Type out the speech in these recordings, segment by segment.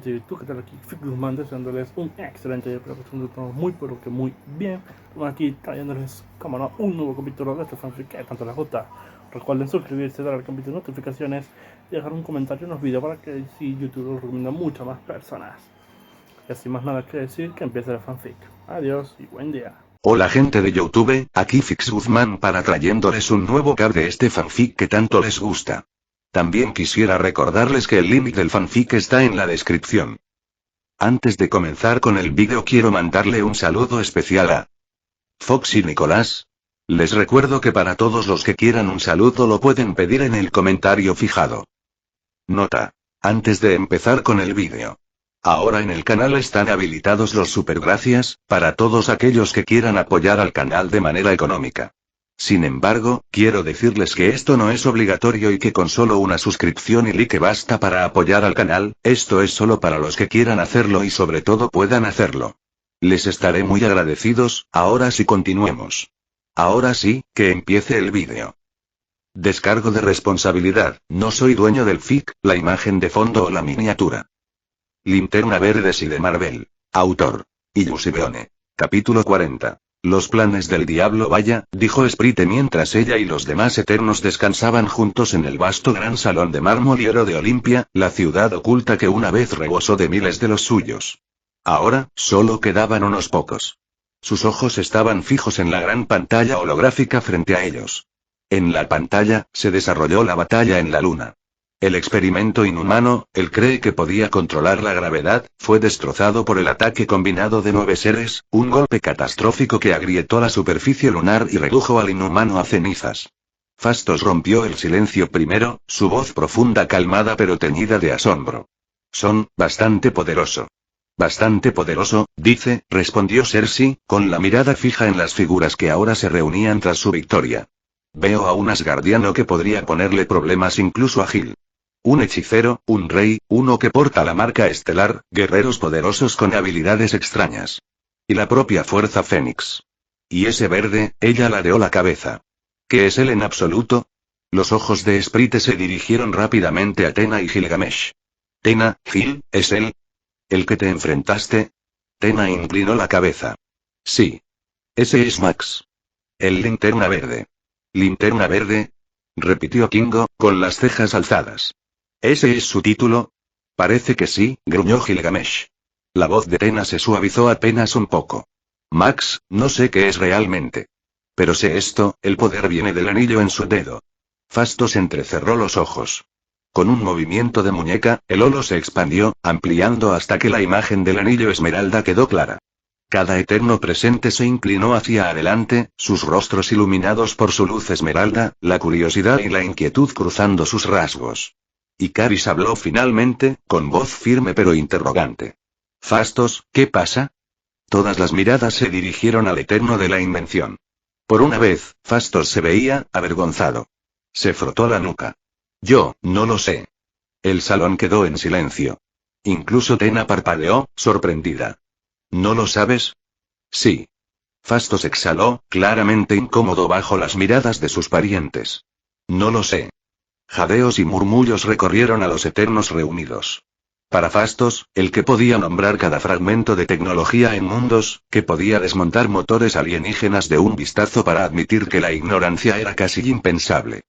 gente de YouTube, ¿qué tal? Aquí Figman deseándoles un excelente día, espero que estén todo muy pero que muy bien. Bueno, aquí trayéndoles, como no, un nuevo capítulo de este fanfic que tanto les gusta. Recuerden suscribirse, darle al campito de notificaciones y dejar un comentario en los videos para que si YouTube lo recomienda a muchas más personas. Y sin más nada que decir, que empiece el fanfic. Adiós y buen día. Hola gente de YouTube, aquí Fix Guzmán para trayéndoles un nuevo cap de este fanfic que tanto les gusta. También quisiera recordarles que el link del fanfic está en la descripción. Antes de comenzar con el vídeo quiero mandarle un saludo especial a Fox y Nicolás. Les recuerdo que para todos los que quieran un saludo lo pueden pedir en el comentario fijado. Nota. Antes de empezar con el vídeo. Ahora en el canal están habilitados los supergracias, para todos aquellos que quieran apoyar al canal de manera económica. Sin embargo, quiero decirles que esto no es obligatorio y que con solo una suscripción y like basta para apoyar al canal, esto es solo para los que quieran hacerlo y sobre todo puedan hacerlo. Les estaré muy agradecidos, ahora sí continuemos. Ahora sí, que empiece el vídeo. Descargo de responsabilidad, no soy dueño del fic, la imagen de fondo o la miniatura. Linterna Verde y de Marvel. Autor. Illusione. Capítulo 40. Los planes del diablo vaya, dijo Sprite mientras ella y los demás Eternos descansaban juntos en el vasto gran salón de mármol y oro de Olimpia, la ciudad oculta que una vez rebosó de miles de los suyos. Ahora, solo quedaban unos pocos. Sus ojos estaban fijos en la gran pantalla holográfica frente a ellos. En la pantalla, se desarrolló la batalla en la luna. El experimento inhumano, él cree que podía controlar la gravedad, fue destrozado por el ataque combinado de 9 seres, un golpe catastrófico que agrietó la superficie lunar y redujo al inhumano a cenizas. Fastos rompió el silencio primero, su voz profunda calmada pero teñida de asombro. Son, bastante poderoso. Bastante poderoso, dice, respondió Cersei, con la mirada fija en las figuras que ahora se reunían tras su victoria. Veo a un asgardiano que podría ponerle problemas incluso a Gil. Un hechicero, un rey, uno que porta la marca estelar, guerreros poderosos con habilidades extrañas. Y la propia fuerza Fénix. Y ese verde, ella ladeó la cabeza. ¿Qué es él en absoluto? Los ojos de Sprite se dirigieron rápidamente a Tena y Gilgamesh. Tena, Gil, ¿es él? ¿El que te enfrentaste? Tena inclinó la cabeza. Sí. Ese es Max. El Linterna Verde. ¿Linterna Verde? Repitió Kingo, con las cejas alzadas. ¿Ese es su título? Parece que sí, gruñó Gilgamesh. La voz de Tena se suavizó apenas un poco. Max, no sé qué es realmente. Pero sé esto, el poder viene del anillo en su dedo. Fastos entrecerró los ojos. Con un movimiento de muñeca, el holo se expandió, ampliando hasta que la imagen del anillo esmeralda quedó clara. Cada eterno presente se inclinó hacia adelante, sus rostros iluminados por su luz esmeralda, la curiosidad y la inquietud cruzando sus rasgos. Ikaris habló finalmente, con voz firme pero interrogante. Fastos, ¿qué pasa? Todas las miradas se dirigieron al eterno de la invención. Por una vez, Fastos se veía, avergonzado. Se frotó la nuca. Yo, no lo sé. El salón quedó en silencio. Incluso Tena parpadeó, sorprendida. ¿No lo sabes? Sí. Fastos exhaló, claramente incómodo bajo las miradas de sus parientes. No lo sé. Jadeos y murmullos recorrieron a los Eternos reunidos. Para Fastos, el que podía nombrar cada fragmento de tecnología en mundos, que podía desmontar motores alienígenas de un vistazo para admitir que la ignorancia era casi impensable.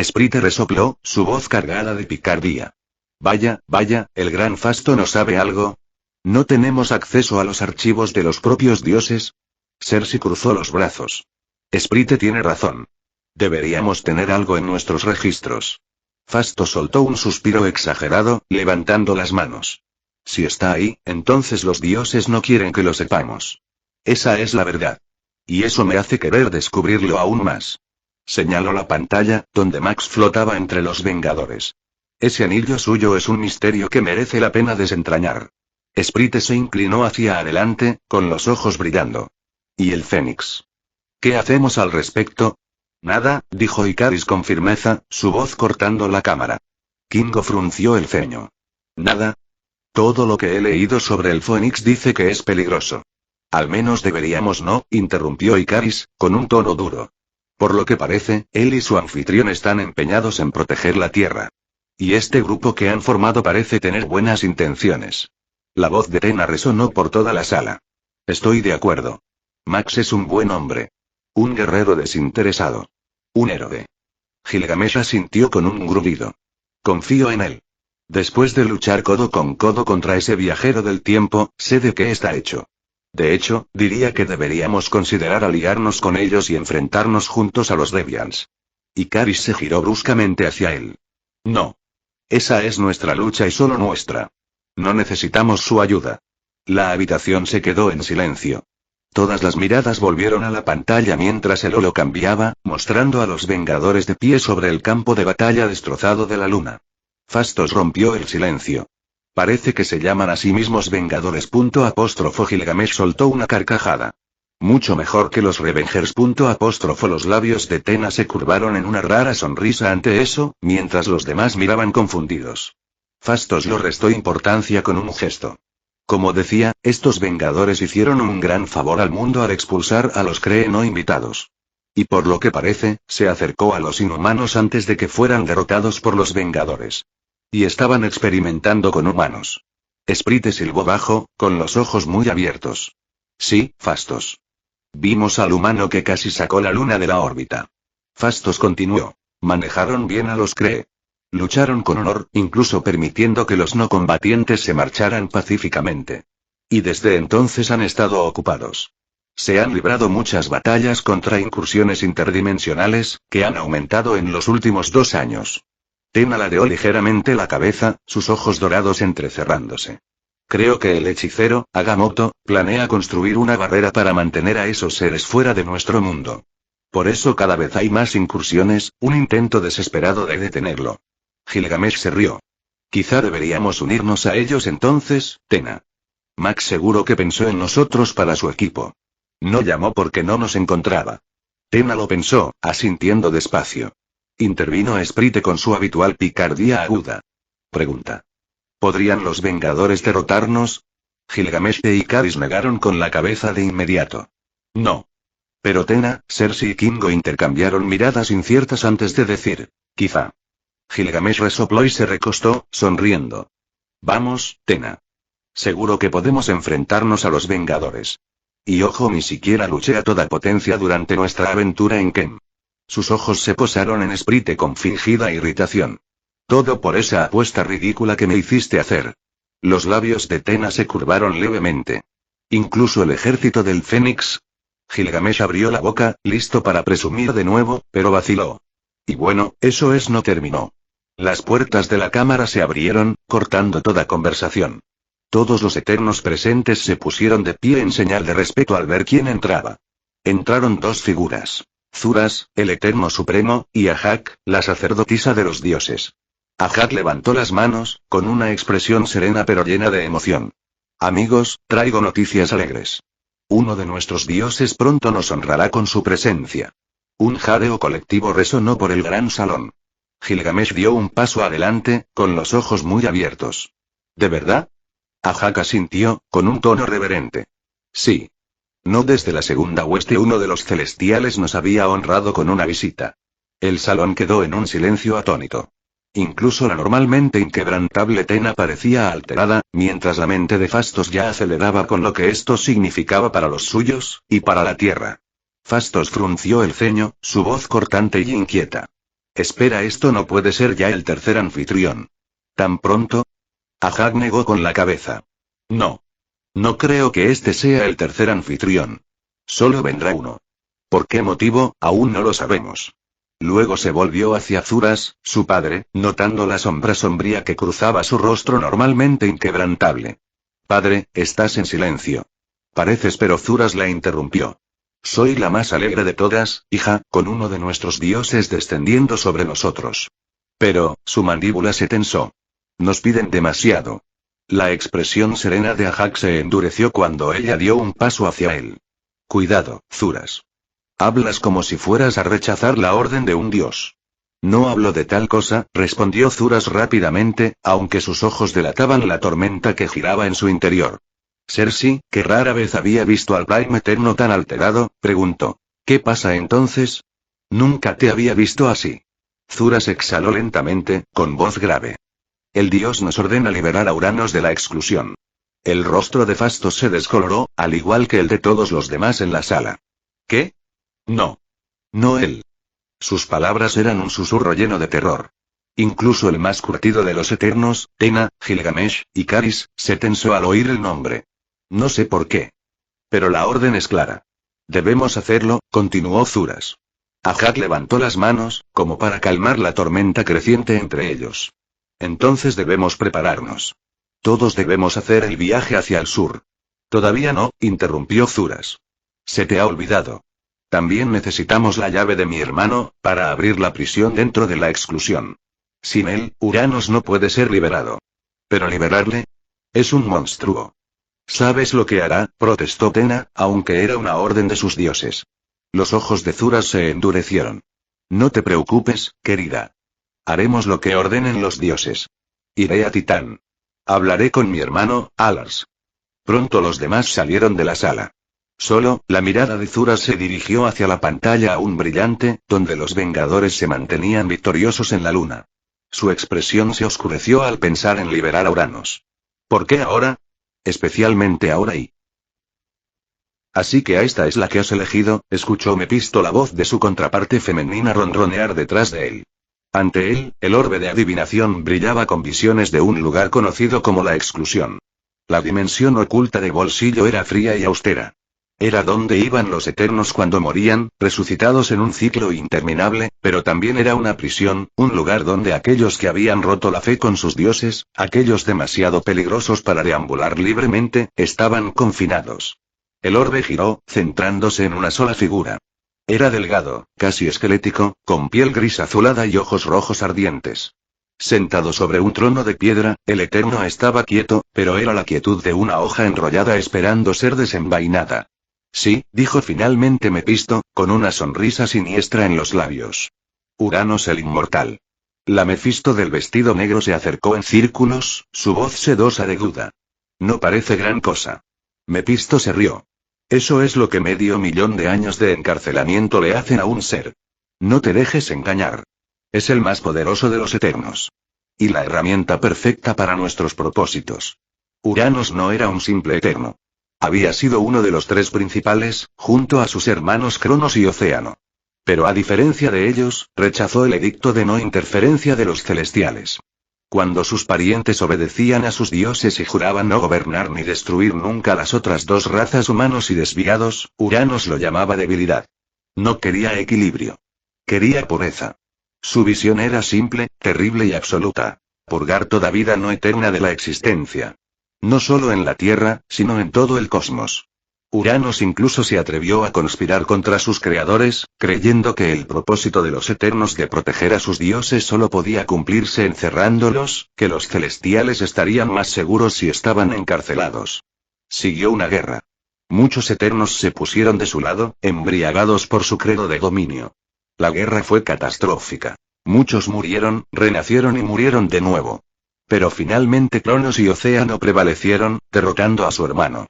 Sprite resopló, su voz cargada de picardía. Vaya, el gran Fasto no sabe algo. ¿No tenemos acceso a los archivos de los propios dioses? Cersei cruzó los brazos. Sprite tiene razón. Deberíamos tener algo en nuestros registros. Fasto soltó un suspiro exagerado, levantando las manos. Si está ahí, entonces los dioses no quieren que lo sepamos. Esa es la verdad. Y eso me hace querer descubrirlo aún más. Señaló la pantalla, donde Max flotaba entre los Vengadores. Ese anillo suyo es un misterio que merece la pena desentrañar. Sprite se inclinó hacia adelante, con los ojos brillando. ¿Y el Fénix? ¿Qué hacemos al respecto? Nada, dijo Ikaris con firmeza, su voz cortando la cámara. Kingo frunció el ceño. ¿Nada? Todo lo que he leído sobre el Fénix dice que es peligroso. Al menos deberíamos no, interrumpió Ikaris, con un tono duro. Por lo que parece, él y su anfitrión están empeñados en proteger la Tierra. Y este grupo que han formado parece tener buenas intenciones. La voz de Tena resonó por toda la sala. Estoy de acuerdo. Max es un buen hombre. Un guerrero desinteresado. Un héroe. Gilgamesh asintió con un gruñido. Confío en él. Después de luchar codo con codo contra ese viajero del tiempo, sé de qué está hecho. De hecho, diría que deberíamos considerar aliarnos con ellos y enfrentarnos juntos a los Deviants. Ikaris se giró bruscamente hacia él. No. Esa es nuestra lucha y solo nuestra. No necesitamos su ayuda. La habitación se quedó en silencio. Todas las miradas volvieron a la pantalla mientras el holo cambiaba, mostrando a los Vengadores de pie sobre el campo de batalla destrozado de la luna. Fastos rompió el silencio. Parece que se llaman a sí mismos Vengadores. Gilgamesh soltó una carcajada. Mucho mejor que los Revengers. Los labios de Tena se curvaron en una rara sonrisa ante eso, mientras los demás miraban confundidos. Fastos lo restó importancia con un gesto. Como decía, estos Vengadores hicieron un gran favor al mundo al expulsar a los Kree no invitados. Y por lo que parece, se acercó a los inhumanos antes de que fueran derrotados por los Vengadores. Y estaban experimentando con humanos. Sprite silbó bajo, con los ojos muy abiertos. Sí, Fastos. Vimos al humano que casi sacó la luna de la órbita. Fastos continuó. Manejaron bien a los Kree. Lucharon con honor, incluso permitiendo que los no combatientes se marcharan pacíficamente. Y desde entonces han estado ocupados. Se han librado muchas batallas contra incursiones interdimensionales, que han aumentado en los últimos 2 años. Tena ladeó ligeramente la cabeza, sus ojos dorados entrecerrándose. Creo que el hechicero, Agamotto, planea construir una barrera para mantener a esos seres fuera de nuestro mundo. Por eso cada vez hay más incursiones, un intento desesperado de detenerlo. Gilgamesh se rió. Quizá deberíamos unirnos a ellos entonces, Tena. Max seguro que pensó en nosotros para su equipo. No llamó porque no nos encontraba. Tena lo pensó, asintiendo despacio. Intervino Sprite con su habitual picardía aguda. Pregunta. ¿Podrían los Vengadores derrotarnos? Gilgamesh e Ikaris negaron con la cabeza de inmediato. No. Pero Tena, Cersei y Kingo intercambiaron miradas inciertas antes de decir, quizá. Gilgamesh resopló y se recostó, sonriendo. Vamos, Tena. Seguro que podemos enfrentarnos a los Vengadores. Y ojo, ni siquiera luché a toda potencia durante nuestra aventura en Kem. Sus ojos se posaron en Sprite con fingida irritación. Todo por esa apuesta ridícula que me hiciste hacer. Los labios de Tena se curvaron levemente. Incluso el ejército del Fénix. Gilgamesh abrió la boca, listo para presumir de nuevo, pero vaciló. Y bueno, eso no terminó. Las puertas de la cámara se abrieron, cortando toda conversación. Todos los eternos presentes se pusieron de pie en señal de respeto al ver quién entraba. Entraron 2 figuras. Zuras, el Eterno Supremo, y Ahak, la sacerdotisa de los dioses. Ahak levantó las manos, con una expresión serena pero llena de emoción. Amigos, traigo noticias alegres. Uno de nuestros dioses pronto nos honrará con su presencia. Un jadeo colectivo resonó por el gran salón. Gilgamesh dio un paso adelante, con los ojos muy abiertos. ¿De verdad? Ahak asintió, con un tono reverente. Sí. No desde la segunda hueste uno de los celestiales nos había honrado con una visita. El salón quedó en un silencio atónito. Incluso la normalmente inquebrantable Tena parecía alterada, mientras la mente de Fastos ya aceleraba con lo que esto significaba para los suyos, y para la Tierra. Fastos frunció el ceño, su voz cortante y inquieta. Espera, esto no puede ser ya el tercer anfitrión. ¿Tan pronto? Ahak negó con la cabeza. No. No creo que este sea el tercer anfitrión. Solo vendrá uno. ¿Por qué motivo? Aún no lo sabemos. Luego se volvió hacia Zuras, su padre, notando la sombra sombría que cruzaba su rostro normalmente inquebrantable. Padre, estás en silencio. Pareces, pero Zuras la interrumpió. Soy la más alegre de todas, hija, con uno de nuestros dioses descendiendo sobre nosotros. Pero, su mandíbula se tensó. Nos piden demasiado. La expresión serena de Ahak se endureció cuando ella dio un paso hacia él. Cuidado, Zuras. Hablas como si fueras a rechazar la orden de un dios. No hablo de tal cosa, respondió Zuras rápidamente, aunque sus ojos delataban la tormenta que giraba en su interior. Cersei, que rara vez había visto al Prime Eterno tan alterado, preguntó. ¿Qué pasa entonces? Nunca te había visto así. Zuras exhaló lentamente, con voz grave. El dios nos ordena liberar a Uranos de la exclusión. El rostro de Fastos se descoloró, al igual que el de todos los demás en la sala. ¿Qué? No. No él. Sus palabras eran un susurro lleno de terror. Incluso el más curtido de los Eternos, Tena, Gilgamesh, y Caris, se tensó al oír el nombre. No sé por qué. Pero la orden es clara. Debemos hacerlo, continuó Zuras. Ahak levantó las manos, como para calmar la tormenta creciente entre ellos. Entonces debemos prepararnos. Todos debemos hacer el viaje hacia el sur. Todavía no, interrumpió Zuras. Se te ha olvidado. También necesitamos la llave de mi hermano, para abrir la prisión dentro de la exclusión. Sin él, Uranos no puede ser liberado. ¿Pero liberarle? Es un monstruo. ¿Sabes lo que hará?, protestó Tena, aunque era una orden de sus dioses. Los ojos de Zuras se endurecieron. No te preocupes, querida. Haremos lo que ordenen los dioses. Iré a Titán. Hablaré con mi hermano, Alars. Pronto los demás salieron de la sala. Solo, la mirada de Zuras se dirigió hacia la pantalla aún brillante, donde los Vengadores se mantenían victoriosos en la luna. Su expresión se oscureció al pensar en liberar a Uranos. ¿Por qué ahora? Especialmente ahora y... Así que esta es la que has elegido, escuchó Mefisto la voz de su contraparte femenina ronronear detrás de él. Ante él, el orbe de adivinación brillaba con visiones de un lugar conocido como la exclusión. La dimensión oculta de Bolsillo era fría y austera. Era donde iban los Eternos cuando morían, resucitados en un ciclo interminable, pero también era una prisión, un lugar donde aquellos que habían roto la fe con sus dioses, aquellos demasiado peligrosos para deambular libremente, estaban confinados. El orbe giró, centrándose en una sola figura. Era delgado, casi esquelético, con piel gris azulada y ojos rojos ardientes. Sentado sobre un trono de piedra, el Eterno estaba quieto, pero era la quietud de una hoja enrollada esperando ser desenvainada. Sí, dijo finalmente Mefisto, con una sonrisa siniestra en los labios. Uranos el inmortal. La Mefisto del vestido negro se acercó en círculos, su voz sedosa de duda. No parece gran cosa. Mefisto se rió. Eso es lo que 500.000 de años de encarcelamiento le hacen a un ser. No te dejes engañar. Es el más poderoso de los Eternos. Y la herramienta perfecta para nuestros propósitos. Uranos no era un simple Eterno. Había sido uno de los tres principales, junto a sus hermanos Cronos y Océano. Pero a diferencia de ellos, rechazó el edicto de no interferencia de los celestiales. Cuando sus parientes obedecían a sus dioses y juraban no gobernar ni destruir nunca las otras dos razas humanos y desviados, Uranos lo llamaba debilidad. No quería equilibrio. Quería pureza. Su visión era simple, terrible y absoluta. Purgar toda vida no eterna de la existencia. No solo en la Tierra, sino en todo el cosmos. Uranos incluso se atrevió a conspirar contra sus creadores, creyendo que el propósito de los Eternos de proteger a sus dioses solo podía cumplirse encerrándolos, que los celestiales estarían más seguros si estaban encarcelados. Siguió una guerra. Muchos Eternos se pusieron de su lado, embriagados por su credo de dominio. La guerra fue catastrófica. Muchos murieron, renacieron y murieron de nuevo. Pero finalmente Cronos y Océano prevalecieron, derrotando a su hermano.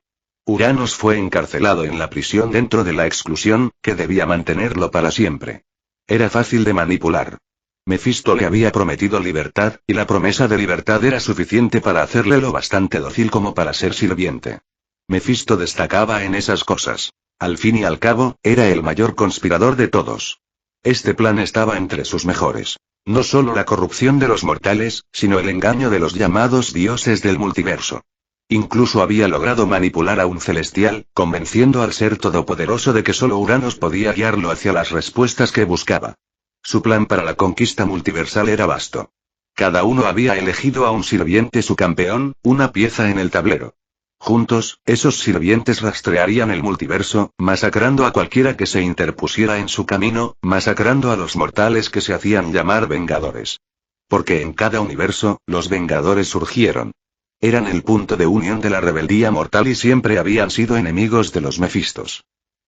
Uranos fue encarcelado en la prisión dentro de la exclusión, que debía mantenerlo para siempre. Era fácil de manipular. Mefisto le había prometido libertad, y la promesa de libertad era suficiente para hacerle lo bastante dócil como para ser sirviente. Mefisto destacaba en esas cosas. Al fin y al cabo, era el mayor conspirador de todos. Este plan estaba entre sus mejores. No solo la corrupción de los mortales, sino el engaño de los llamados dioses del multiverso. Incluso había logrado manipular a un celestial, convenciendo al ser todopoderoso de que solo Uranos podía guiarlo hacia las respuestas que buscaba. Su plan para la conquista multiversal era vasto. Cada uno había elegido a un sirviente su campeón, una pieza en el tablero. Juntos, esos sirvientes rastrearían el multiverso, masacrando a cualquiera que se interpusiera en su camino, masacrando a los mortales que se hacían llamar Vengadores. Porque en cada universo, los Vengadores surgieron. Eran el punto de unión de la rebeldía mortal y siempre habían sido enemigos de los Mefistos.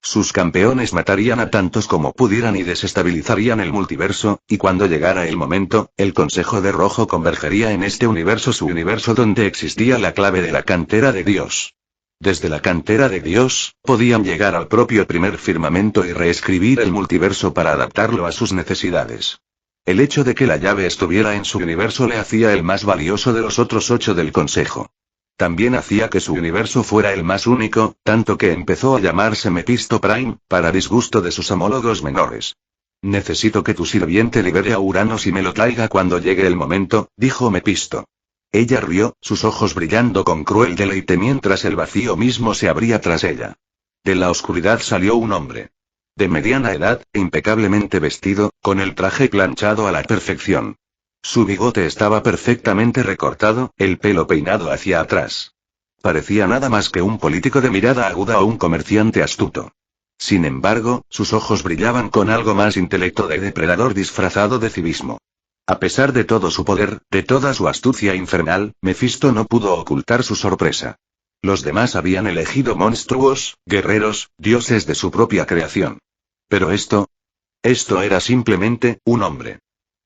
Sus campeones matarían a tantos como pudieran y desestabilizarían el multiverso, y cuando llegara el momento, el Consejo de Rojo convergería en este universo, su universo donde existía la clave de la cantera de Dios. Desde la cantera de Dios, podían llegar al propio primer firmamento y reescribir el multiverso para adaptarlo a sus necesidades. El hecho de que la llave estuviera en su universo le hacía el más valioso de los otros 8 del Consejo. También hacía que su universo fuera el más único, tanto que empezó a llamarse Mephisto Prime, para disgusto de sus homólogos menores. Necesito que tu sirviente libere a Uranos y me lo traiga cuando llegue el momento, dijo Mephisto. Ella rió, sus ojos brillando con cruel deleite mientras el vacío mismo se abría tras ella. De la oscuridad salió un hombre. De mediana edad, impecablemente vestido, con el traje planchado a la perfección. Su bigote estaba perfectamente recortado, el pelo peinado hacia atrás. Parecía nada más que un político de mirada aguda o un comerciante astuto. Sin embargo, sus ojos brillaban con algo más intelecto de depredador disfrazado de civismo. A pesar de todo su poder, de toda su astucia infernal, Mephisto no pudo ocultar su sorpresa. Los demás habían elegido monstruos, guerreros, dioses de su propia creación. Pero esto era simplemente, un hombre.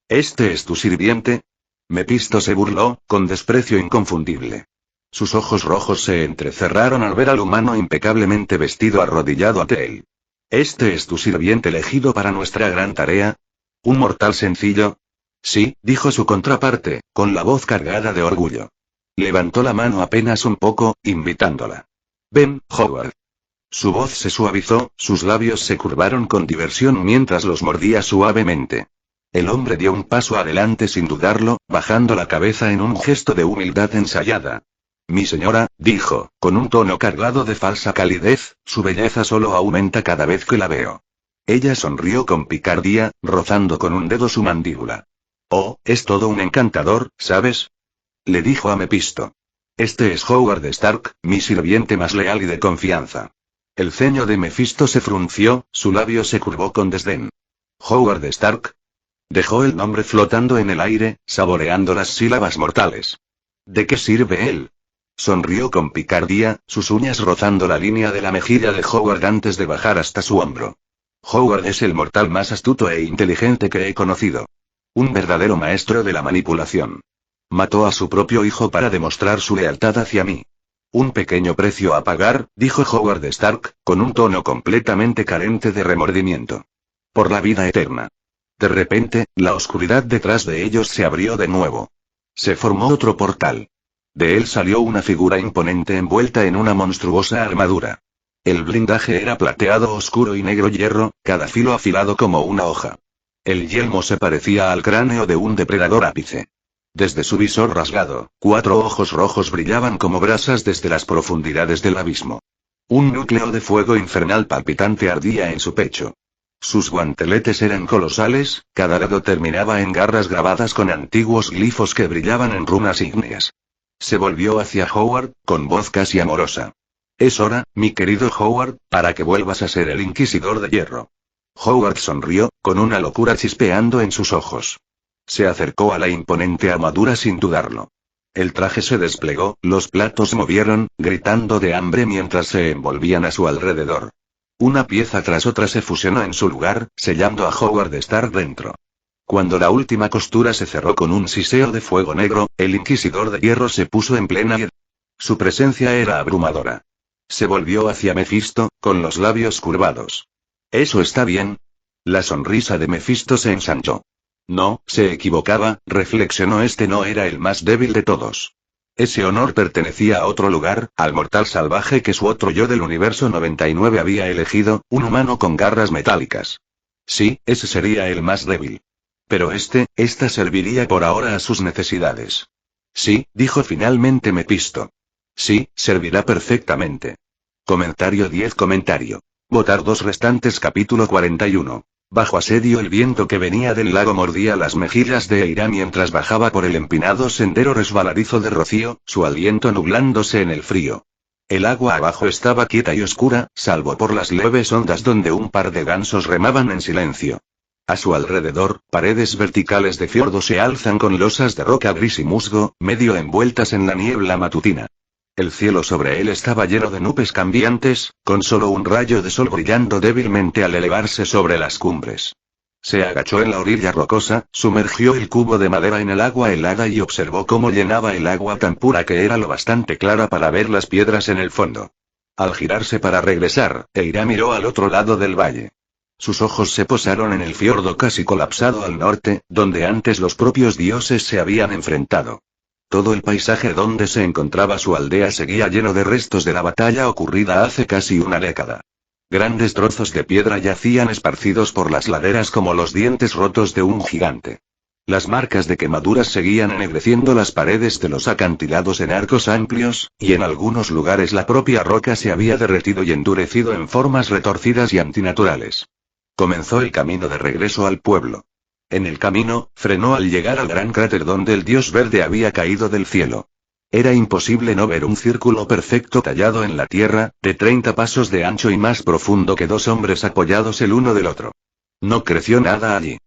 ¿Este es tu sirviente? Mephisto se burló, con desprecio inconfundible. Sus ojos rojos se entrecerraron al ver al humano impecablemente vestido arrodillado ante él. ¿Este es tu sirviente elegido para nuestra gran tarea? ¿Un mortal sencillo? Sí, dijo su contraparte, con la voz cargada de orgullo. Levantó la mano apenas un poco, invitándola. Ven, Howard. Su voz se suavizó, sus labios se curvaron con diversión mientras los mordía suavemente. El hombre dio un paso adelante sin dudarlo, bajando la cabeza en un gesto de humildad ensayada. Mi señora, dijo, con un tono cargado de falsa calidez, su belleza solo aumenta cada vez que la veo. Ella sonrió con picardía, rozando con un dedo su mandíbula. Oh, es todo un encantador, ¿sabes? Le dijo a Mephisto. Este es Howard Stark, mi sirviente más leal y de confianza. El ceño de Mephisto se frunció, su labio se curvó con desdén. Howard Stark. Dejó el nombre flotando en el aire, saboreando las sílabas mortales. ¿De qué sirve él? Sonrió con picardía, sus uñas rozando la línea de la mejilla de Howard antes de bajar hasta su hombro. Howard es el mortal más astuto e inteligente que he conocido. Un verdadero maestro de la manipulación. Mató a su propio hijo para demostrar su lealtad hacia mí. Un pequeño precio a pagar, dijo Howard Stark, con un tono completamente carente de remordimiento. Por la vida eterna. De repente, la oscuridad detrás de ellos se abrió de nuevo. Se formó otro portal. De él salió una figura imponente envuelta en una monstruosa armadura. El blindaje era plateado oscuro y negro hierro, cada filo afilado como una hoja. El yelmo se parecía al cráneo de un depredador ápice. Desde su visor rasgado, 4 ojos rojos brillaban como brasas desde las profundidades del abismo. Un núcleo de fuego infernal palpitante ardía en su pecho. Sus guanteletes eran colosales, cada dedo terminaba en garras grabadas con antiguos glifos que brillaban en runas ígneas. Se volvió hacia Howard, con voz casi amorosa. Es hora, mi querido Howard, para que vuelvas a ser el Inquisidor de Hierro. Howard sonrió, con una locura chispeando en sus ojos. Se acercó a la imponente armadura sin dudarlo. El traje se desplegó, los platos movieron, gritando de hambre mientras se envolvían a su alrededor. Una pieza tras otra se fusionó en su lugar, sellando a Howard Stark dentro. Cuando la última costura se cerró con un siseo de fuego negro, el Inquisidor de Hierro se puso en plena y... Su presencia era abrumadora. Se volvió hacia Mephisto, con los labios curvados. ¿Eso está bien? La sonrisa de Mephisto se ensanchó. No, se equivocaba, reflexionó, este no era el más débil de todos. Ese honor pertenecía a otro lugar, al mortal salvaje que su otro yo del universo 99 había elegido, un humano con garras metálicas. Sí, ese sería el más débil. Pero esta serviría por ahora a sus necesidades. Sí, dijo finalmente Mephisto. Sí, servirá perfectamente. Comentario 10. Votar 2 restantes. Capítulo 41. Bajo asedio. El viento que venía del lago mordía las mejillas de Eira mientras bajaba por el empinado sendero resbaladizo de rocío, su aliento nublándose en el frío. El agua abajo estaba quieta y oscura, salvo por las leves ondas donde un par de gansos remaban en silencio. A su alrededor, paredes verticales de fiordo se alzan con losas de roca gris y musgo, medio envueltas en la niebla matutina. El cielo sobre él estaba lleno de nubes cambiantes, con solo un rayo de sol brillando débilmente al elevarse sobre las cumbres. Se agachó en la orilla rocosa, sumergió el cubo de madera en el agua helada y observó cómo llenaba el agua tan pura que era lo bastante clara para ver las piedras en el fondo. Al girarse para regresar, Eira miró al otro lado del valle. Sus ojos se posaron en el fiordo casi colapsado al norte, donde antes los propios dioses se habían enfrentado. Todo el paisaje donde se encontraba su aldea seguía lleno de restos de la batalla ocurrida hace casi una década. Grandes trozos de piedra yacían esparcidos por las laderas como los dientes rotos de un gigante. Las marcas de quemaduras seguían ennegreciendo las paredes de los acantilados en arcos amplios, y en algunos lugares la propia roca se había derretido y endurecido en formas retorcidas y antinaturales. Comenzó el camino de regreso al pueblo. En el camino, frenó al llegar al gran cráter donde el dios verde había caído del cielo. Era imposible no ver un círculo perfecto tallado en la tierra, de 30 pasos de ancho y más profundo que 2 hombres apoyados el uno del otro. No creció nada allí.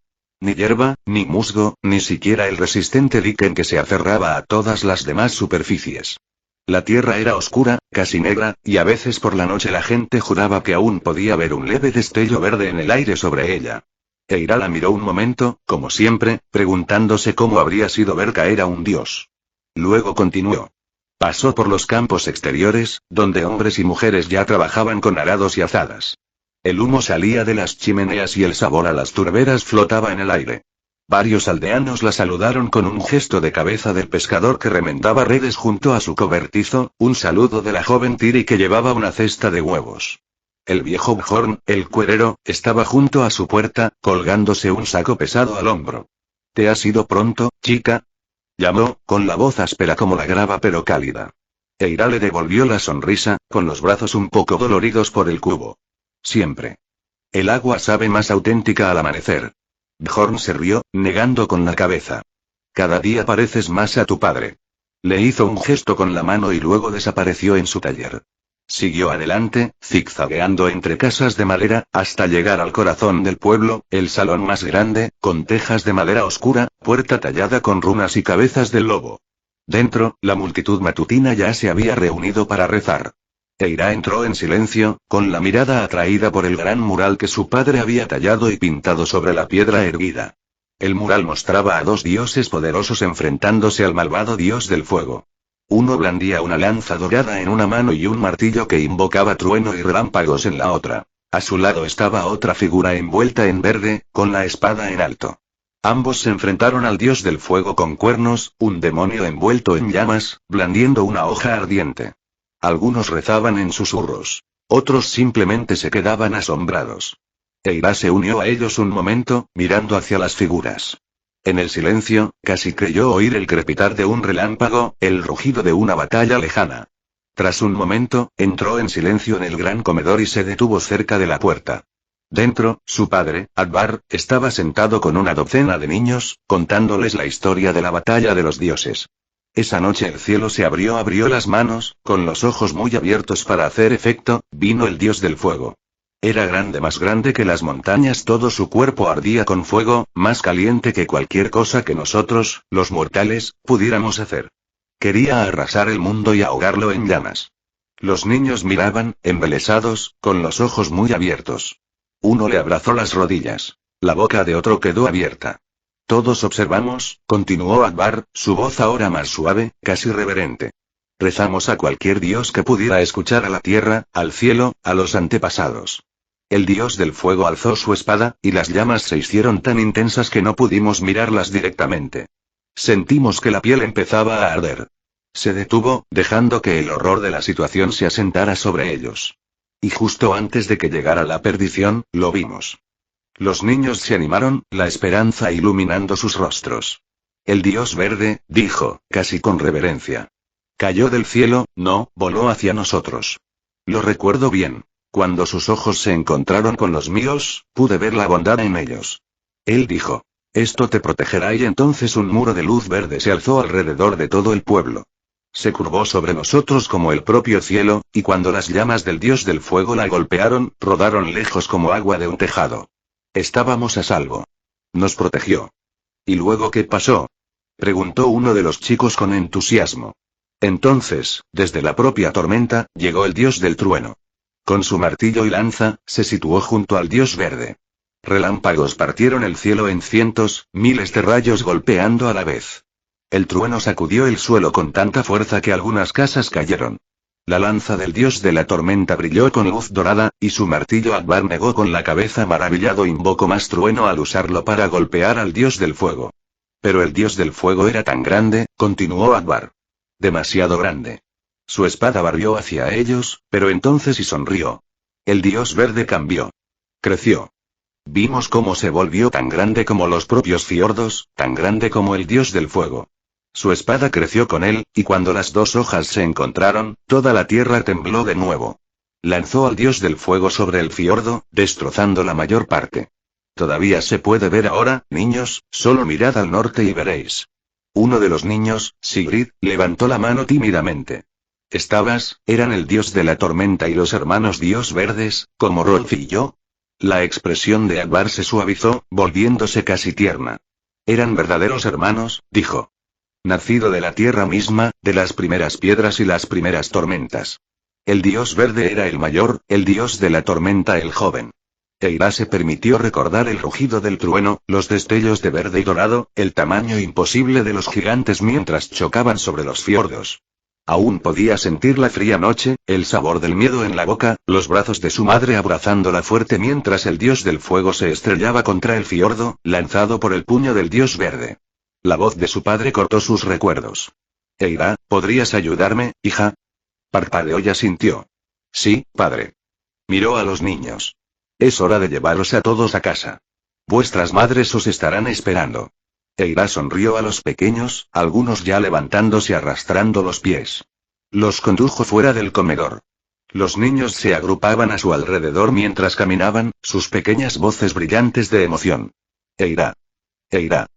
Ni hierba, ni musgo, ni siquiera el resistente dique en que se aferraba a todas las demás superficies. La tierra era oscura, casi negra, y a veces por la noche la gente juraba que aún podía ver un leve destello verde en el aire sobre ella. Eira la miró un momento, como siempre, preguntándose cómo habría sido ver caer a un dios. Luego continuó. Pasó por los campos exteriores, donde hombres y mujeres ya trabajaban con arados y azadas. El humo salía de las chimeneas y el sabor a las turberas flotaba en el aire. Varios aldeanos la saludaron con un gesto de cabeza del pescador que remendaba redes junto a su cobertizo, un saludo de la joven Tiri que llevaba una cesta de huevos. El viejo Bjorn, el cuerero, estaba junto a su puerta, colgándose un saco pesado al hombro. ¿Te has ido pronto, chica? Llamó, con la voz áspera como la grava pero cálida. Eira le devolvió la sonrisa, con los brazos un poco doloridos por el cubo. Siempre. El agua sabe más auténtica al amanecer. Bjorn se rió, negando con la cabeza. Cada día pareces más a tu padre. Le hizo un gesto con la mano y luego desapareció en su taller. Siguió adelante, zigzagueando entre casas de madera, hasta llegar al corazón del pueblo, el salón más grande, con tejas de madera oscura, puerta tallada con runas y cabezas del lobo. Dentro, la multitud matutina ya se había reunido para rezar. Eira entró en silencio, con la mirada atraída por el gran mural que su padre había tallado y pintado sobre la piedra erguida. El mural mostraba a 2 dioses poderosos enfrentándose al malvado dios del fuego. Uno blandía una lanza dorada en una mano y un martillo que invocaba trueno y relámpagos en la otra. A su lado estaba otra figura envuelta en verde, con la espada en alto. Ambos se enfrentaron al dios del fuego con cuernos, un demonio envuelto en llamas, blandiendo una hoja ardiente. Algunos rezaban en susurros. Otros simplemente se quedaban asombrados. Eira se unió a ellos un momento, mirando hacia las figuras. En el silencio, casi creyó oír el crepitar de un relámpago, el rugido de una batalla lejana. Tras un momento, entró en silencio en el gran comedor y se detuvo cerca de la puerta. Dentro, su padre, Akbar, estaba sentado con una docena de niños, contándoles la historia de la batalla de los dioses. Esa noche el cielo se abrió las manos, con los ojos muy abiertos para hacer efecto, vino el dios del fuego. Era grande, más grande que las montañas, todo su cuerpo ardía con fuego, más caliente que cualquier cosa que nosotros, los mortales, pudiéramos hacer. Quería arrasar el mundo y ahogarlo en llamas. Los niños miraban, embelesados, con los ojos muy abiertos. Uno le abrazó las rodillas. La boca de otro quedó abierta. Todos observamos, continuó Akbar, su voz ahora más suave, casi reverente. Rezamos a cualquier dios que pudiera escuchar a la tierra, al cielo, a los antepasados. El dios del fuego alzó su espada, y las llamas se hicieron tan intensas que no pudimos mirarlas directamente. Sentimos que la piel empezaba a arder. Se detuvo, dejando que el horror de la situación se asentara sobre ellos. Y justo antes de que llegara la perdición, lo vimos. Los niños se animaron, la esperanza iluminando sus rostros. El dios verde, dijo, casi con reverencia. Cayó del cielo, no, voló hacia nosotros. Lo recuerdo bien. Cuando sus ojos se encontraron con los míos, pude ver la bondad en ellos. Él dijo, esto te protegerá, y entonces un muro de luz verde se alzó alrededor de todo el pueblo. Se curvó sobre nosotros como el propio cielo, y cuando las llamas del dios del fuego la golpearon, rodaron lejos como agua de un tejado. Estábamos a salvo. Nos protegió. ¿Y luego qué pasó?, preguntó uno de los chicos con entusiasmo. Entonces, desde la propia tormenta, llegó el dios del trueno. Con su martillo y lanza, se situó junto al dios verde. Relámpagos partieron el cielo en cientos, miles de rayos golpeando a la vez. El trueno sacudió el suelo con tanta fuerza que algunas casas cayeron. La lanza del dios de la tormenta brilló con luz dorada, y su martillo Akbar negó con la cabeza maravillado, invocó más trueno al usarlo para golpear al dios del fuego. Pero el dios del fuego era tan grande, continuó Akbar. Demasiado grande. Su espada barrió hacia ellos, pero entonces y sonrió. El dios verde cambió. Creció. Vimos cómo se volvió tan grande como los propios fiordos, tan grande como el dios del fuego. Su espada creció con él, y cuando las dos hojas se encontraron, toda la tierra tembló de nuevo. Lanzó al dios del fuego sobre el fiordo, destrozando la mayor parte. Todavía se puede ver ahora, niños, solo mirad al norte y veréis. Uno de los niños, Sigrid, levantó la mano tímidamente. ¿Eran el dios de la tormenta y los hermanos dios verdes, como Rolf y yo? La expresión de Akbar se suavizó, volviéndose casi tierna. Eran verdaderos hermanos, dijo. Nacido de la tierra misma, de las primeras piedras y las primeras tormentas. El dios verde era el mayor, el dios de la tormenta el joven. Eira se permitió recordar el rugido del trueno, los destellos de verde y dorado, el tamaño imposible de los gigantes mientras chocaban sobre los fiordos. Aún podía sentir la fría noche, el sabor del miedo en la boca, los brazos de su madre abrazándola fuerte mientras el dios del fuego se estrellaba contra el fiordo, lanzado por el puño del dios verde. La voz de su padre cortó sus recuerdos. Eira, ¿podrías ayudarme, hija? Parpadeó y asintió. Sí, padre. Miró a los niños. Es hora de llevaros a todos a casa. Vuestras madres os estarán esperando. Eira sonrió a los pequeños, algunos ya levantándose arrastrando los pies. Los condujo fuera del comedor. Los niños se agrupaban a su alrededor mientras caminaban, sus pequeñas voces brillantes de emoción. Eira. Eira.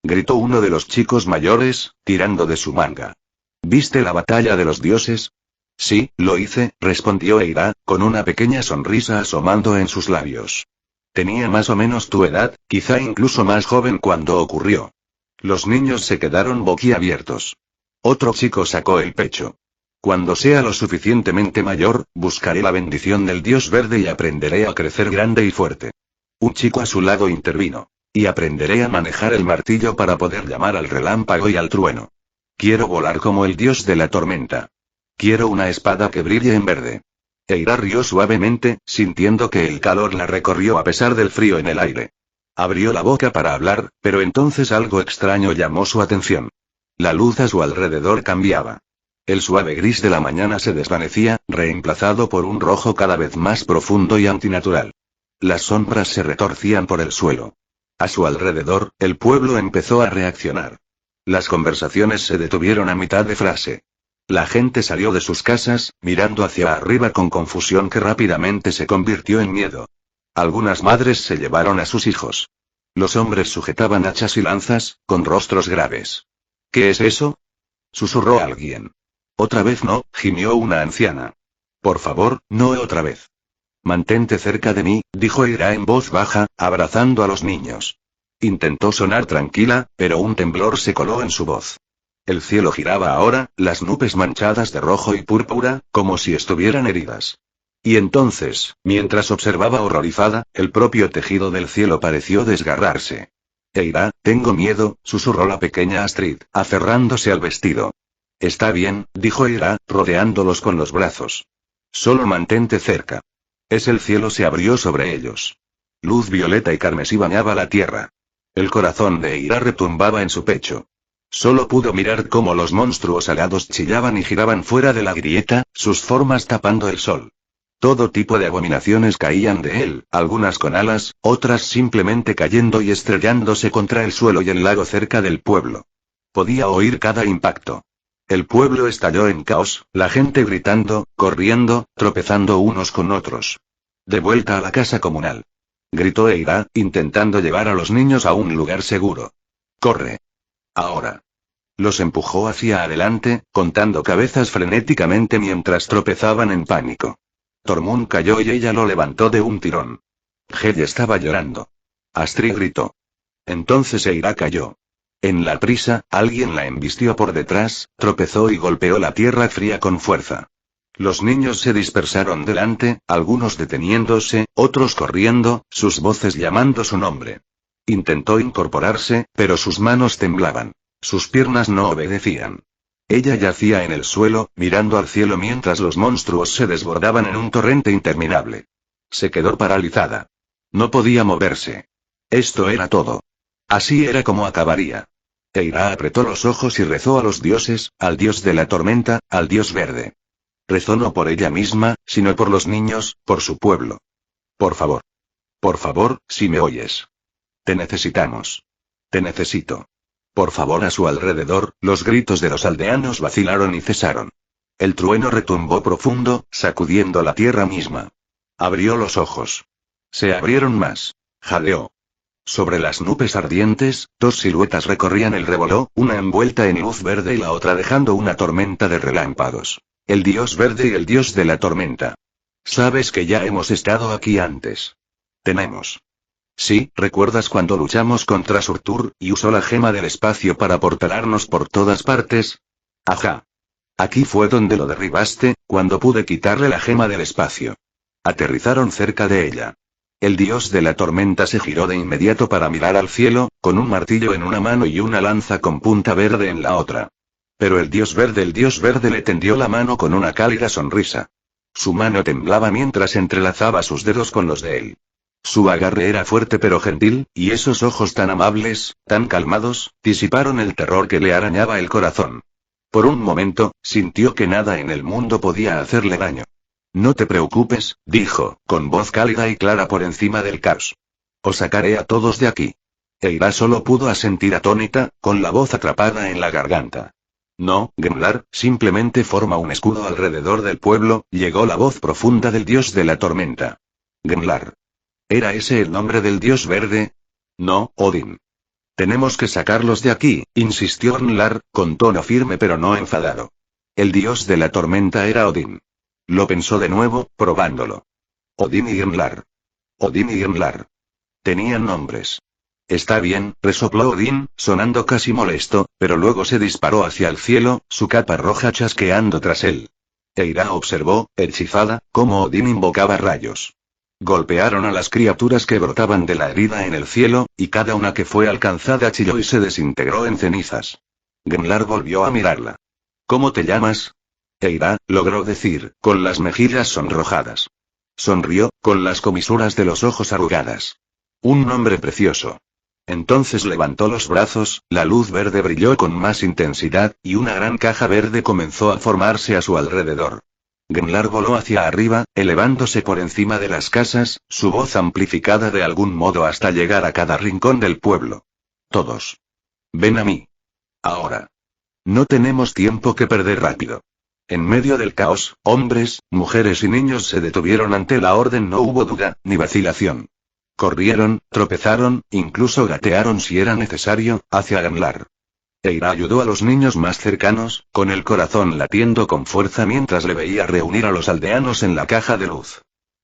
Gritó uno de los chicos mayores, tirando de su manga. ¿Viste la batalla de los dioses? Sí, lo hice, respondió Eira, con una pequeña sonrisa asomando en sus labios. Tenía más o menos tu edad, quizá incluso más joven cuando ocurrió. Los niños se quedaron boquiabiertos. Otro chico sacó el pecho. Cuando sea lo suficientemente mayor, buscaré la bendición del dios verde y aprenderé a crecer grande y fuerte. Un chico a su lado intervino. Y aprenderé a manejar el martillo para poder llamar al relámpago y al trueno. Quiero volar como el dios de la tormenta. Quiero una espada que brille en verde. Eira rió suavemente, sintiendo que el calor la recorrió a pesar del frío en el aire. Abrió la boca para hablar, pero entonces algo extraño llamó su atención. La luz a su alrededor cambiaba. El suave gris de la mañana se desvanecía, reemplazado por un rojo cada vez más profundo y antinatural. Las sombras se retorcían por el suelo. A su alrededor, el pueblo empezó a reaccionar. Las conversaciones se detuvieron a mitad de frase. La gente salió de sus casas, mirando hacia arriba con confusión que rápidamente se convirtió en miedo. Algunas madres se llevaron a sus hijos. Los hombres sujetaban hachas y lanzas, con rostros graves. ¿Qué es eso? Susurró alguien. Otra vez no, gimió una anciana. Por favor, no otra vez. Mantente cerca de mí, dijo Eira en voz baja, abrazando a los niños. Intentó sonar tranquila, pero un temblor se coló en su voz. El cielo giraba ahora, las nubes manchadas de rojo y púrpura, como si estuvieran heridas. Y entonces, mientras observaba horrorizada, el propio tejido del cielo pareció desgarrarse. Eira, tengo miedo, susurró la pequeña Astrid, aferrándose al vestido. Está bien, dijo Eira, rodeándolos con los brazos. Solo mantente cerca. El cielo se abrió sobre ellos. Luz violeta y carmesí bañaba la tierra. El corazón de Eira retumbaba en su pecho. Solo pudo mirar cómo los monstruos alados chillaban y giraban fuera de la grieta, sus formas tapando el sol. Todo tipo de abominaciones caían de él, algunas con alas, otras simplemente cayendo y estrellándose contra el suelo y el lago cerca del pueblo. Podía oír cada impacto. El pueblo estalló en caos, la gente gritando, corriendo, tropezando unos con otros. De vuelta a la casa comunal. Gritó Eira, intentando llevar a los niños a un lugar seguro. ¡Corre! Ahora. Los empujó hacia adelante, contando cabezas frenéticamente mientras tropezaban en pánico. Tormund cayó y ella lo levantó de un tirón. Hel estaba llorando. Astrid gritó. Entonces Eira cayó. En la prisa, alguien la embistió por detrás, tropezó y golpeó la tierra fría con fuerza. Los niños se dispersaron delante, algunos deteniéndose, otros corriendo, sus voces llamando su nombre. Intentó incorporarse, pero sus manos temblaban. Sus piernas no obedecían. Ella yacía en el suelo, mirando al cielo mientras los monstruos se desbordaban en un torrente interminable. Se quedó paralizada. No podía moverse. Esto era todo. Así era como acabaría. Eira apretó los ojos y rezó a los dioses, al dios de la tormenta, al dios verde. Rezó no por ella misma, sino por los niños, por su pueblo. Por favor. Por favor, si me oyes. Te necesitamos. Te necesito. Por favor. A su alrededor, los gritos de los aldeanos vacilaron y cesaron. El trueno retumbó profundo, sacudiendo la tierra misma. Abrió los ojos. Se abrieron más. Jadeó. Sobre las nubes ardientes, dos siluetas recorrían el revoló, una envuelta en luz verde y la otra dejando una tormenta de relámpagos. El dios verde y el dios de la tormenta. Sabes que ya hemos estado aquí antes. Tenemos. Sí, ¿recuerdas cuando luchamos contra Surtur, y usó la gema del espacio para portalarnos por todas partes? Ajá. Aquí fue donde lo derribaste, cuando pude quitarle la gema del espacio. Aterrizaron cerca de ella. El dios de la tormenta se giró de inmediato para mirar al cielo, con un martillo en una mano y una lanza con punta verde en la otra. Pero el dios verde le tendió la mano con una cálida sonrisa. Su mano temblaba mientras entrelazaba sus dedos con los de él. Su agarre era fuerte pero gentil, y esos ojos tan amables, tan calmados, disiparon el terror que le arañaba el corazón. Por un momento, sintió que nada en el mundo podía hacerle daño. No te preocupes, dijo, con voz cálida y clara por encima del caos. Os sacaré a todos de aquí. Eira solo pudo asentir atónita, con la voz atrapada en la garganta. No, Grimlar, simplemente forma un escudo alrededor del pueblo, llegó la voz profunda del dios de la tormenta. Grimlar. ¿Era ese el nombre del dios verde? No, Odín. Tenemos que sacarlos de aquí, insistió Grimlar, con tono firme pero no enfadado. El dios de la tormenta era Odín. Lo pensó de nuevo, probándolo. Odín y Grimlar. Odín y Grimlar. Tenían nombres. Está bien, resopló Odín, sonando casi molesto, pero luego se disparó hacia el cielo, su capa roja chasqueando tras él. Eira observó, hechizada, cómo Odín invocaba rayos. Golpearon a las criaturas que brotaban de la herida en el cielo, y cada una que fue alcanzada chilló y se desintegró en cenizas. Grimlar volvió a mirarla. ¿Cómo te llamas? Eira, logró decir, con las mejillas sonrojadas. Sonrió, con las comisuras de los ojos arrugadas. Un nombre precioso. Entonces levantó los brazos, la luz verde brilló con más intensidad, y una gran caja verde comenzó a formarse a su alrededor. Grimlar voló hacia arriba, elevándose por encima de las casas, su voz amplificada de algún modo hasta llegar a cada rincón del pueblo. Todos. Ven a mí. Ahora. No tenemos tiempo que perder rápido. En medio del caos, hombres, mujeres y niños se detuvieron ante la orden. No hubo duda, ni vacilación. Corrieron, tropezaron, incluso gatearon si era necesario, hacia Grimlar. Eira ayudó a los niños más cercanos, con el corazón latiendo con fuerza mientras le veía reunir a los aldeanos en la caja de luz.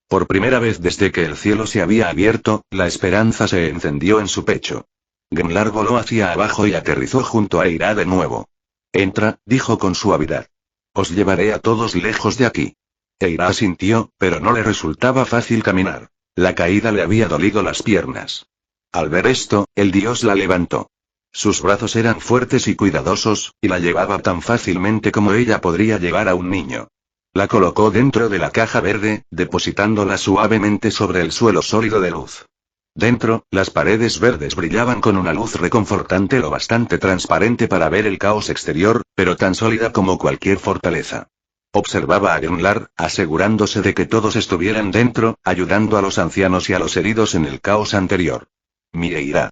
Por primera vez desde que el cielo se había abierto, la esperanza se encendió en su pecho. Grimlar voló hacia abajo y aterrizó junto a Eira de nuevo. Entra, dijo con suavidad. Os llevaré a todos lejos de aquí. Eira asintió, pero no le resultaba fácil caminar. La caída le había dolido las piernas. Al ver esto, el dios la levantó. Sus brazos eran fuertes y cuidadosos, y la llevaba tan fácilmente como ella podría llevar a un niño. La colocó dentro de la caja verde, depositándola suavemente sobre el suelo sólido de luz. Dentro, las paredes verdes brillaban con una luz reconfortante lo bastante transparente para ver el caos exterior, pero tan sólida como cualquier fortaleza. Observaba a Grimlar, asegurándose de que todos estuvieran dentro, ayudando a los ancianos y a los heridos en el caos anterior. Eira.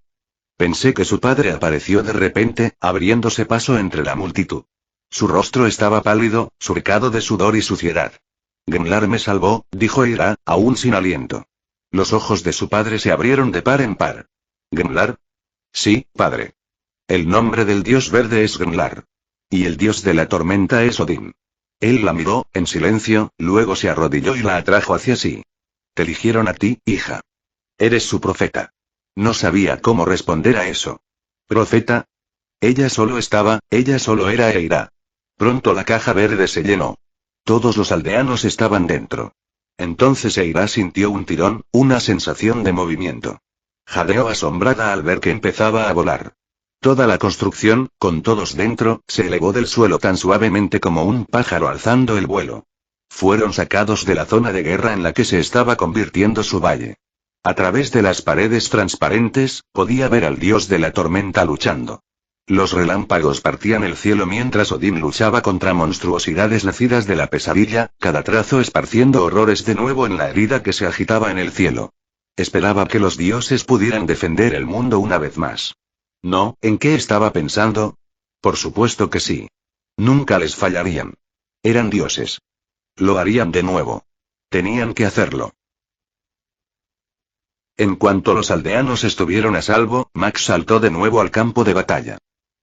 Pensé que su padre apareció de repente, abriéndose paso entre la multitud. Su rostro estaba pálido, surcado de sudor y suciedad. Grimlar me salvó, dijo Eira, aún sin aliento. Los ojos de su padre se abrieron de par en par. ¿Grimlar? Sí, padre. El nombre del dios verde es Grimlar. Y el dios de la tormenta es Odín. Él la miró, en silencio, luego se arrodilló y la atrajo hacia sí. Te eligieron a ti, hija. Eres su profeta. No sabía cómo responder a eso. ¿Profeta? Ella solo era Eira. Pronto la caja verde se llenó. Todos los aldeanos estaban dentro. Entonces Eira sintió un tirón, una sensación de movimiento. Jadeó asombrada al ver que empezaba a volar. Toda la construcción, con todos dentro, se elevó del suelo tan suavemente como un pájaro alzando el vuelo. Fueron sacados de la zona de guerra en la que se estaba convirtiendo su valle. A través de las paredes transparentes, podía ver al dios de la tormenta luchando. Los relámpagos partían el cielo mientras Odín luchaba contra monstruosidades nacidas de la pesadilla, cada trazo esparciendo horrores de nuevo en la herida que se agitaba en el cielo. Esperaba que los dioses pudieran defender el mundo una vez más. No, ¿en qué estaba pensando? Por supuesto que sí. Nunca les fallarían. Eran dioses. Lo harían de nuevo. Tenían que hacerlo. En cuanto los aldeanos estuvieron a salvo, Max saltó de nuevo al campo de batalla.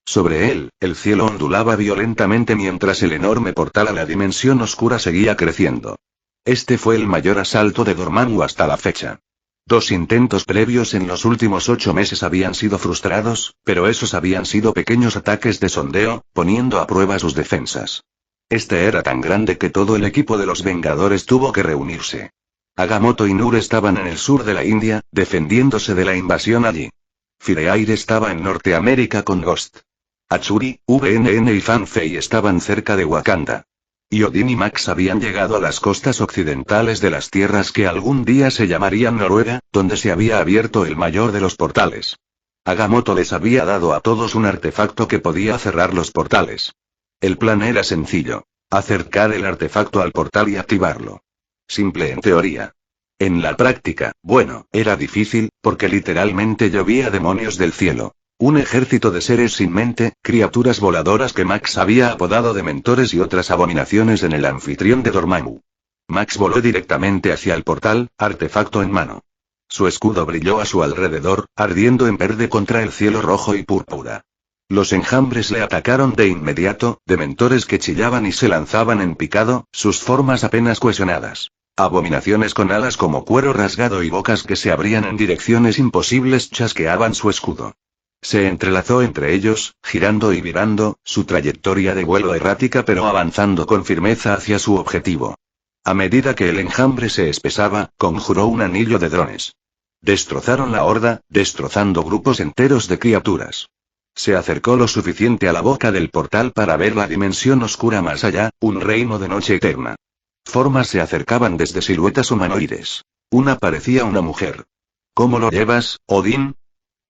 Sobre él, el cielo ondulaba violentamente mientras el enorme portal a la dimensión oscura seguía creciendo. Este fue el mayor asalto de Dormammu hasta la fecha. 2 intentos previos en los últimos 8 meses habían sido frustrados, pero esos habían sido pequeños ataques de sondeo, poniendo a prueba sus defensas. Este era tan grande que todo el equipo de los Vengadores tuvo que reunirse. Agamotto y Nur estaban en el sur de la India, defendiéndose de la invasión allí. Fireair estaba en Norteamérica con Ghost. Achuri, VNN y Fan Fei estaban cerca de Wakanda. Y Odín y Max habían llegado a las costas occidentales de las tierras que algún día se llamarían Noruega, donde se había abierto el mayor de los portales. Agamotto les había dado a todos un artefacto que podía cerrar los portales. El plan era sencillo: acercar el artefacto al portal y activarlo. Simple en teoría. En la práctica, bueno, era difícil, porque literalmente llovía demonios del cielo. Un ejército de seres sin mente, criaturas voladoras que Max había apodado dementores y otras abominaciones en el anfitrión de Dormammu. Max voló directamente hacia el portal, artefacto en mano. Su escudo brilló a su alrededor, ardiendo en verde contra el cielo rojo y púrpura. Los enjambres le atacaron de inmediato, dementores que chillaban y se lanzaban en picado, sus formas apenas cohesionadas. Abominaciones con alas como cuero rasgado y bocas que se abrían en direcciones imposibles chasqueaban su escudo. Se entrelazó entre ellos, girando y virando, su trayectoria de vuelo errática pero avanzando con firmeza hacia su objetivo. A medida que el enjambre se espesaba, conjuró un anillo de drones. Destrozaron la horda, destrozando grupos enteros de criaturas. Se acercó lo suficiente a la boca del portal para ver la dimensión oscura más allá, un reino de noche eterna. Formas se acercaban desde siluetas humanoides. Una parecía una mujer. ¿Cómo lo llevas, Odín?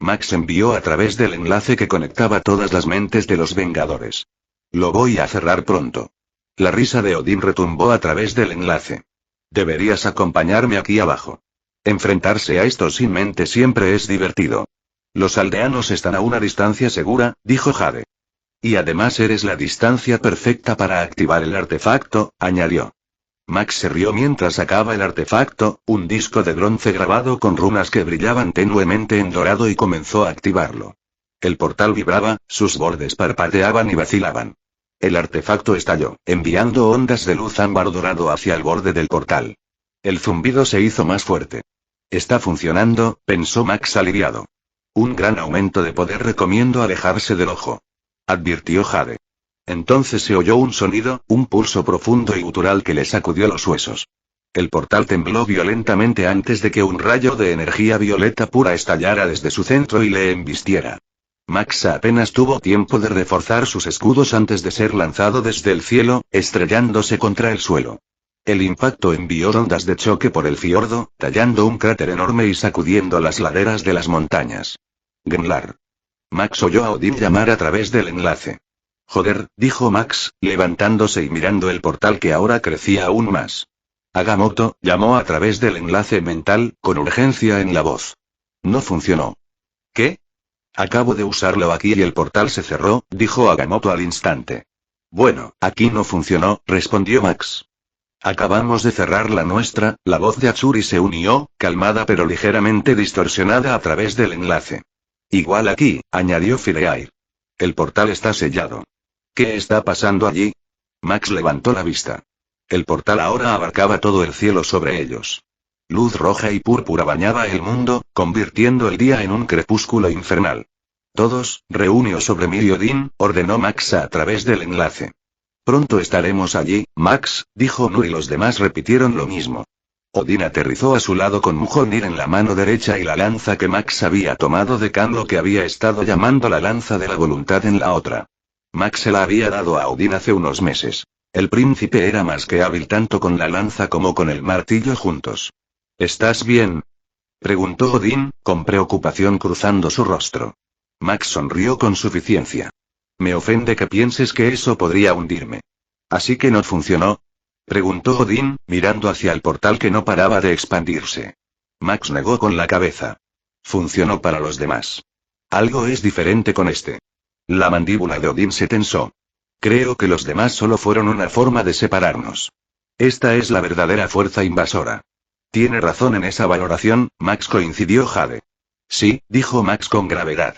Max envió a través del enlace que conectaba todas las mentes de los Vengadores. Lo voy a cerrar pronto. La risa de Odín retumbó a través del enlace. Deberías acompañarme aquí abajo. Enfrentarse a estos sin mente siempre es divertido. Los aldeanos están a una distancia segura, dijo Jade. Y además eres la distancia perfecta para activar el artefacto, añadió. Max se rió mientras sacaba el artefacto, un disco de bronce grabado con runas que brillaban tenuemente en dorado, y comenzó a activarlo. El portal vibraba, sus bordes parpadeaban y vacilaban. El artefacto estalló, enviando ondas de luz ámbar dorado hacia el borde del portal. El zumbido se hizo más fuerte. Está funcionando, pensó Max aliviado. Un gran aumento de poder, recomiendo alejarse del ojo. Advirtió Jade. Entonces se oyó un sonido, un pulso profundo y gutural que le sacudió los huesos. El portal tembló violentamente antes de que un rayo de energía violeta pura estallara desde su centro y le embistiera. Max apenas tuvo tiempo de reforzar sus escudos antes de ser lanzado desde el cielo, estrellándose contra el suelo. El impacto envió ondas de choque por el fiordo, tallando un cráter enorme y sacudiendo las laderas de las montañas. Grenlar. Max oyó a Odín llamar a través del enlace. Joder, dijo Max, levantándose y mirando el portal que ahora crecía aún más. Agamotto, llamó a través del enlace mental, con urgencia en la voz. No funcionó. ¿Qué? Acabo de usarlo aquí y el portal se cerró, dijo Agamotto al instante. Bueno, aquí no funcionó, respondió Max. Acabamos de cerrar la nuestra. La voz de Achuri se unió, calmada pero ligeramente distorsionada a través del enlace. Igual aquí, añadió Fireair. El portal está sellado. ¿Qué está pasando allí? Max levantó la vista. El portal ahora abarcaba todo el cielo sobre ellos. Luz roja y púrpura bañaba el mundo, convirtiendo el día en un crepúsculo infernal. Todos, reúneos sobre mí y Odín, ordenó Max a través del enlace. Pronto estaremos allí, Max, dijo Nur, y los demás repitieron lo mismo. Odín aterrizó a su lado con Mjolnir en la mano derecha y la lanza que Max había tomado de Khan, lo que había estado llamando la lanza de la voluntad, en la otra. Max se la había dado a Odín hace unos meses. El príncipe era más que hábil tanto con la lanza como con el martillo juntos. ¿Estás bien?, preguntó Odín, con preocupación cruzando su rostro. Max sonrió con suficiencia. Me ofende que pienses que eso podría hundirme. ¿Así que no funcionó? Preguntó Odín, mirando hacia el portal que no paraba de expandirse. Max negó con la cabeza. Funcionó para los demás. Algo es diferente con este. La mandíbula de Odín se tensó. Creo que los demás solo fueron una forma de separarnos. Esta es la verdadera fuerza invasora. Tiene razón en esa valoración, Max, coincidió Jade. Sí, dijo Max con gravedad.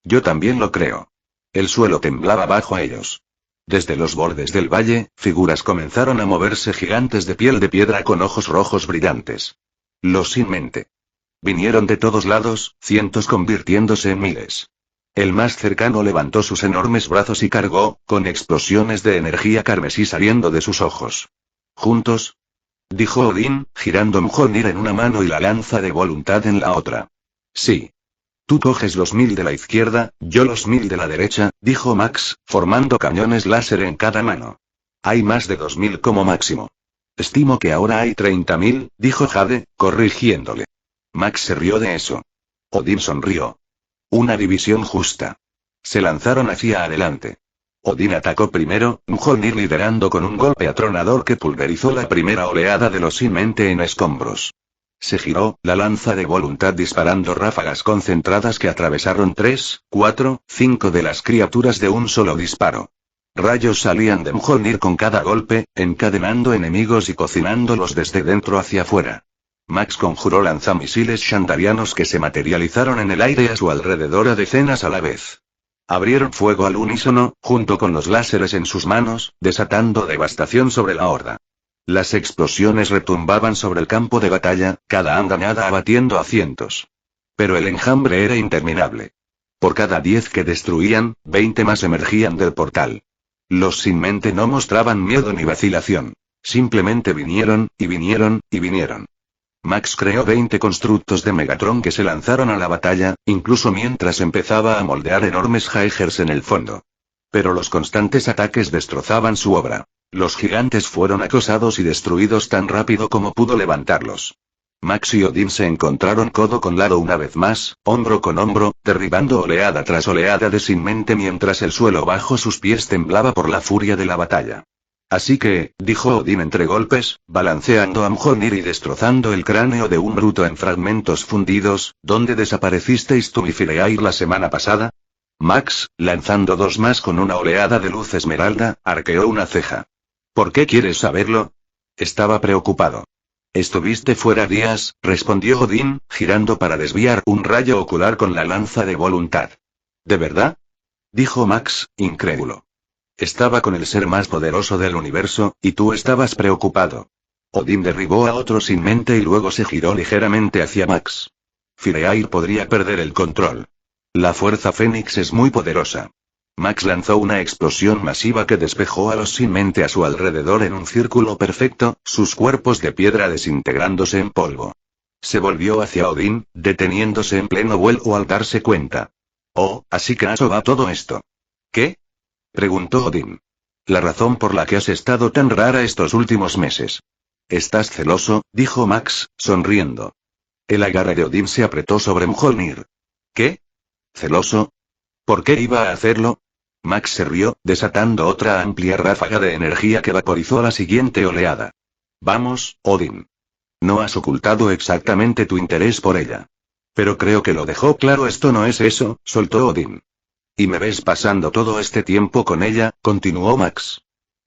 Yo también lo creo. El suelo temblaba bajo ellos. Desde los bordes del valle, figuras comenzaron a moverse, gigantes de piel de piedra con ojos rojos brillantes. Los sin mente. Vinieron de todos lados, cientos convirtiéndose en miles. El más cercano levantó sus enormes brazos y cargó, con explosiones de energía carmesí saliendo de sus ojos. ¿Juntos? Dijo Odín, girando Mjolnir en una mano y la lanza de voluntad en la otra. Sí. Tú coges los 1000 de la izquierda, yo los 1000 de la derecha, dijo Max, formando cañones láser en cada mano. Hay más de 2000 como máximo. Estimo que ahora hay 30.000, dijo Jade, corrigiéndole. Max se rió de eso. Odín sonrió. Una división justa. Se lanzaron hacia adelante. Odín atacó primero, Mjolnir liderando con un golpe atronador que pulverizó la primera oleada de los sin mente en escombros. Se giró, la lanza de voluntad disparando ráfagas concentradas que atravesaron 3, 4, 5 de las criaturas de un solo disparo. Rayos salían de Mjolnir con cada golpe, encadenando enemigos y cocinándolos desde dentro hacia afuera. Max conjuró lanzamisiles shandarianos que se materializaron en el aire a su alrededor a decenas a la vez. Abrieron fuego al unísono, junto con los láseres en sus manos, desatando devastación sobre la horda. Las explosiones retumbaban sobre el campo de batalla, cada andanada abatiendo a cientos. Pero el enjambre era interminable. Por cada 10 que destruían, 20 más emergían del portal. Los sin mente no mostraban miedo ni vacilación. Simplemente vinieron, y vinieron, y vinieron. Max creó 20 constructos de Megatron que se lanzaron a la batalla, incluso mientras empezaba a moldear enormes Jaegers en el fondo. Pero los constantes ataques destrozaban su obra. Los gigantes fueron acosados y destruidos tan rápido como pudo levantarlos. Max y Odín se encontraron codo con lado una vez más, hombro con hombro, derribando oleada tras oleada de sin mente mientras el suelo bajo sus pies temblaba por la furia de la batalla. Así que, dijo Odín entre golpes, balanceando a Mjolnir y destrozando el cráneo de un bruto en fragmentos fundidos, ¿dónde desaparecisteis tú y Fireair la semana pasada? Max, lanzando 2 más con una oleada de luz esmeralda, arqueó una ceja. ¿Por qué quieres saberlo? Estaba preocupado. Estuviste fuera días, respondió Odín, girando para desviar un rayo ocular con la lanza de voluntad. ¿De verdad? Dijo Max, incrédulo. Estaba con el ser más poderoso del universo, y tú estabas preocupado. Odín derribó a otro sin mente y luego se giró ligeramente hacia Max. Fireair podría perder el control. La fuerza Fénix es muy poderosa. Max lanzó una explosión masiva que despejó a los sin mente a su alrededor en un círculo perfecto, sus cuerpos de piedra desintegrándose en polvo. Se volvió hacia Odín, deteniéndose en pleno vuelo al darse cuenta. Oh, así que a eso va todo esto. ¿Qué? Preguntó Odín. La razón por la que has estado tan rara estos últimos meses. Estás celoso, dijo Max, sonriendo. El agarre de Odín se apretó sobre Mjolnir. ¿Qué? ¿Celoso? ¿Por qué iba a hacerlo? Max se rió, desatando otra amplia ráfaga de energía que vaporizó la siguiente oleada. Vamos, Odín. No has ocultado exactamente tu interés por ella. Pero creo que lo dejó claro. Esto no es eso, soltó Odín. Y me ves pasando todo este tiempo con ella, continuó Max.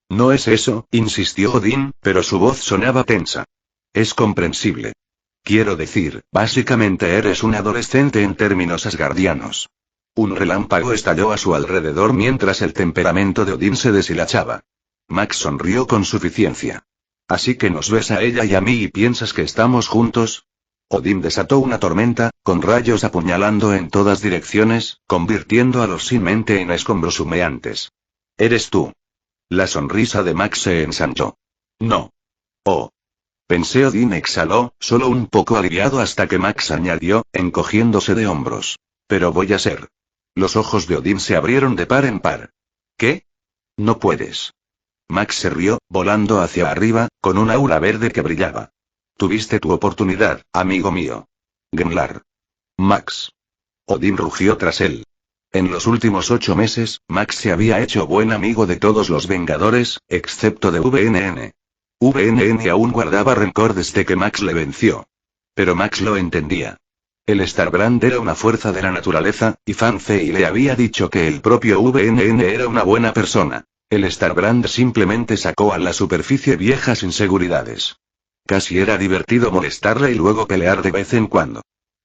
No es eso, insistió Odín, pero su voz sonaba tensa. Es comprensible. Quiero decir, básicamente eres un adolescente en términos asgardianos. Un relámpago estalló a su alrededor mientras el temperamento de Odín se deshilachaba. Max sonrió con suficiencia. ¿Así que nos ves a ella y a mí y piensas que estamos juntos? Odín desató una tormenta, con rayos apuñalando en todas direcciones, convirtiendo a los sin mente en escombros humeantes. ¿Eres tú? La sonrisa de Max se ensanchó. No. Oh. Pensé. Odín exhaló, solo un poco aliviado hasta que Max añadió, encogiéndose de hombros. Pero voy a ser. Los ojos de Odín se abrieron de par en par. ¿Qué? No puedes. Max se rió, volando hacia arriba, con un aura verde que brillaba. Tuviste tu oportunidad, amigo mío. Genlar. Max. Odín rugió tras él. En los últimos 8 meses, Max se había hecho buen amigo de todos los Vengadores, excepto de VNN. VNN aún guardaba rencor desde que Max le venció. Pero Max lo entendía. El Starbrand era una fuerza de la naturaleza, y Fan Fei le había dicho que el propio VNN era una buena persona. El Starbrand simplemente sacó a la superficie viejas inseguridades. Casi era divertido molestarle y luego pelear de vez en cuando.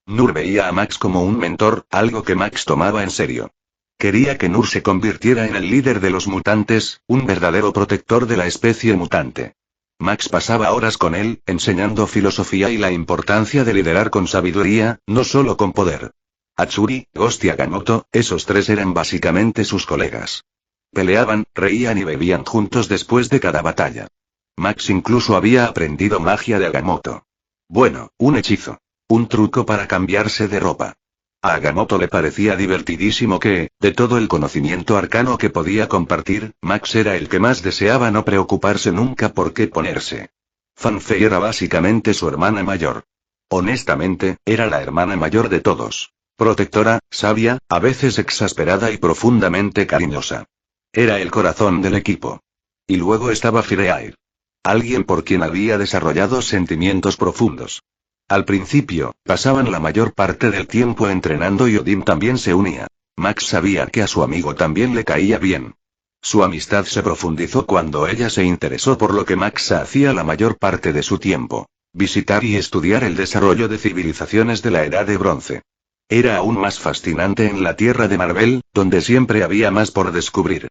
Nur veía a Max como un mentor, algo que Max tomaba en serio. Quería que Nur se convirtiera en el líder de los mutantes, un verdadero protector de la especie mutante. Max pasaba horas con él, enseñando filosofía y la importancia de liderar con sabiduría, no solo con poder. Hatsuri, Ghost y Agamotto, esos tres eran básicamente sus colegas. Peleaban, reían y bebían juntos después de cada batalla. Max incluso había aprendido magia de Agamotto. Bueno, un hechizo. Un truco para cambiarse de ropa. A Agamotto le parecía divertidísimo que, de todo el conocimiento arcano que podía compartir, Max era el que más deseaba no preocuparse nunca por qué ponerse. Fan Fei era básicamente su hermana mayor. Honestamente, era la hermana mayor de todos. Protectora, sabia, a veces exasperada y profundamente cariñosa. Era el corazón del equipo. Y luego estaba Fireair. Alguien por quien había desarrollado sentimientos profundos. Al principio, pasaban la mayor parte del tiempo entrenando y Odin también se unía. Max sabía que a su amigo también le caía bien. Su amistad se profundizó cuando ella se interesó por lo que Max hacía la mayor parte de su tiempo: visitar y estudiar el desarrollo de civilizaciones de la Edad de Bronce. Era aún más fascinante en la Tierra de Marvel, donde siempre había más por descubrir.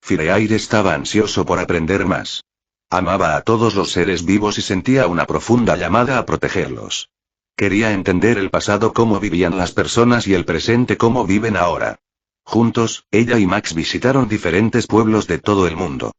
Fireair estaba ansioso por aprender más. Amaba a todos los seres vivos y sentía una profunda llamada a protegerlos. Quería entender el pasado, cómo vivían las personas, y el presente, cómo viven ahora. Juntos, ella y Max visitaron diferentes pueblos de todo el mundo.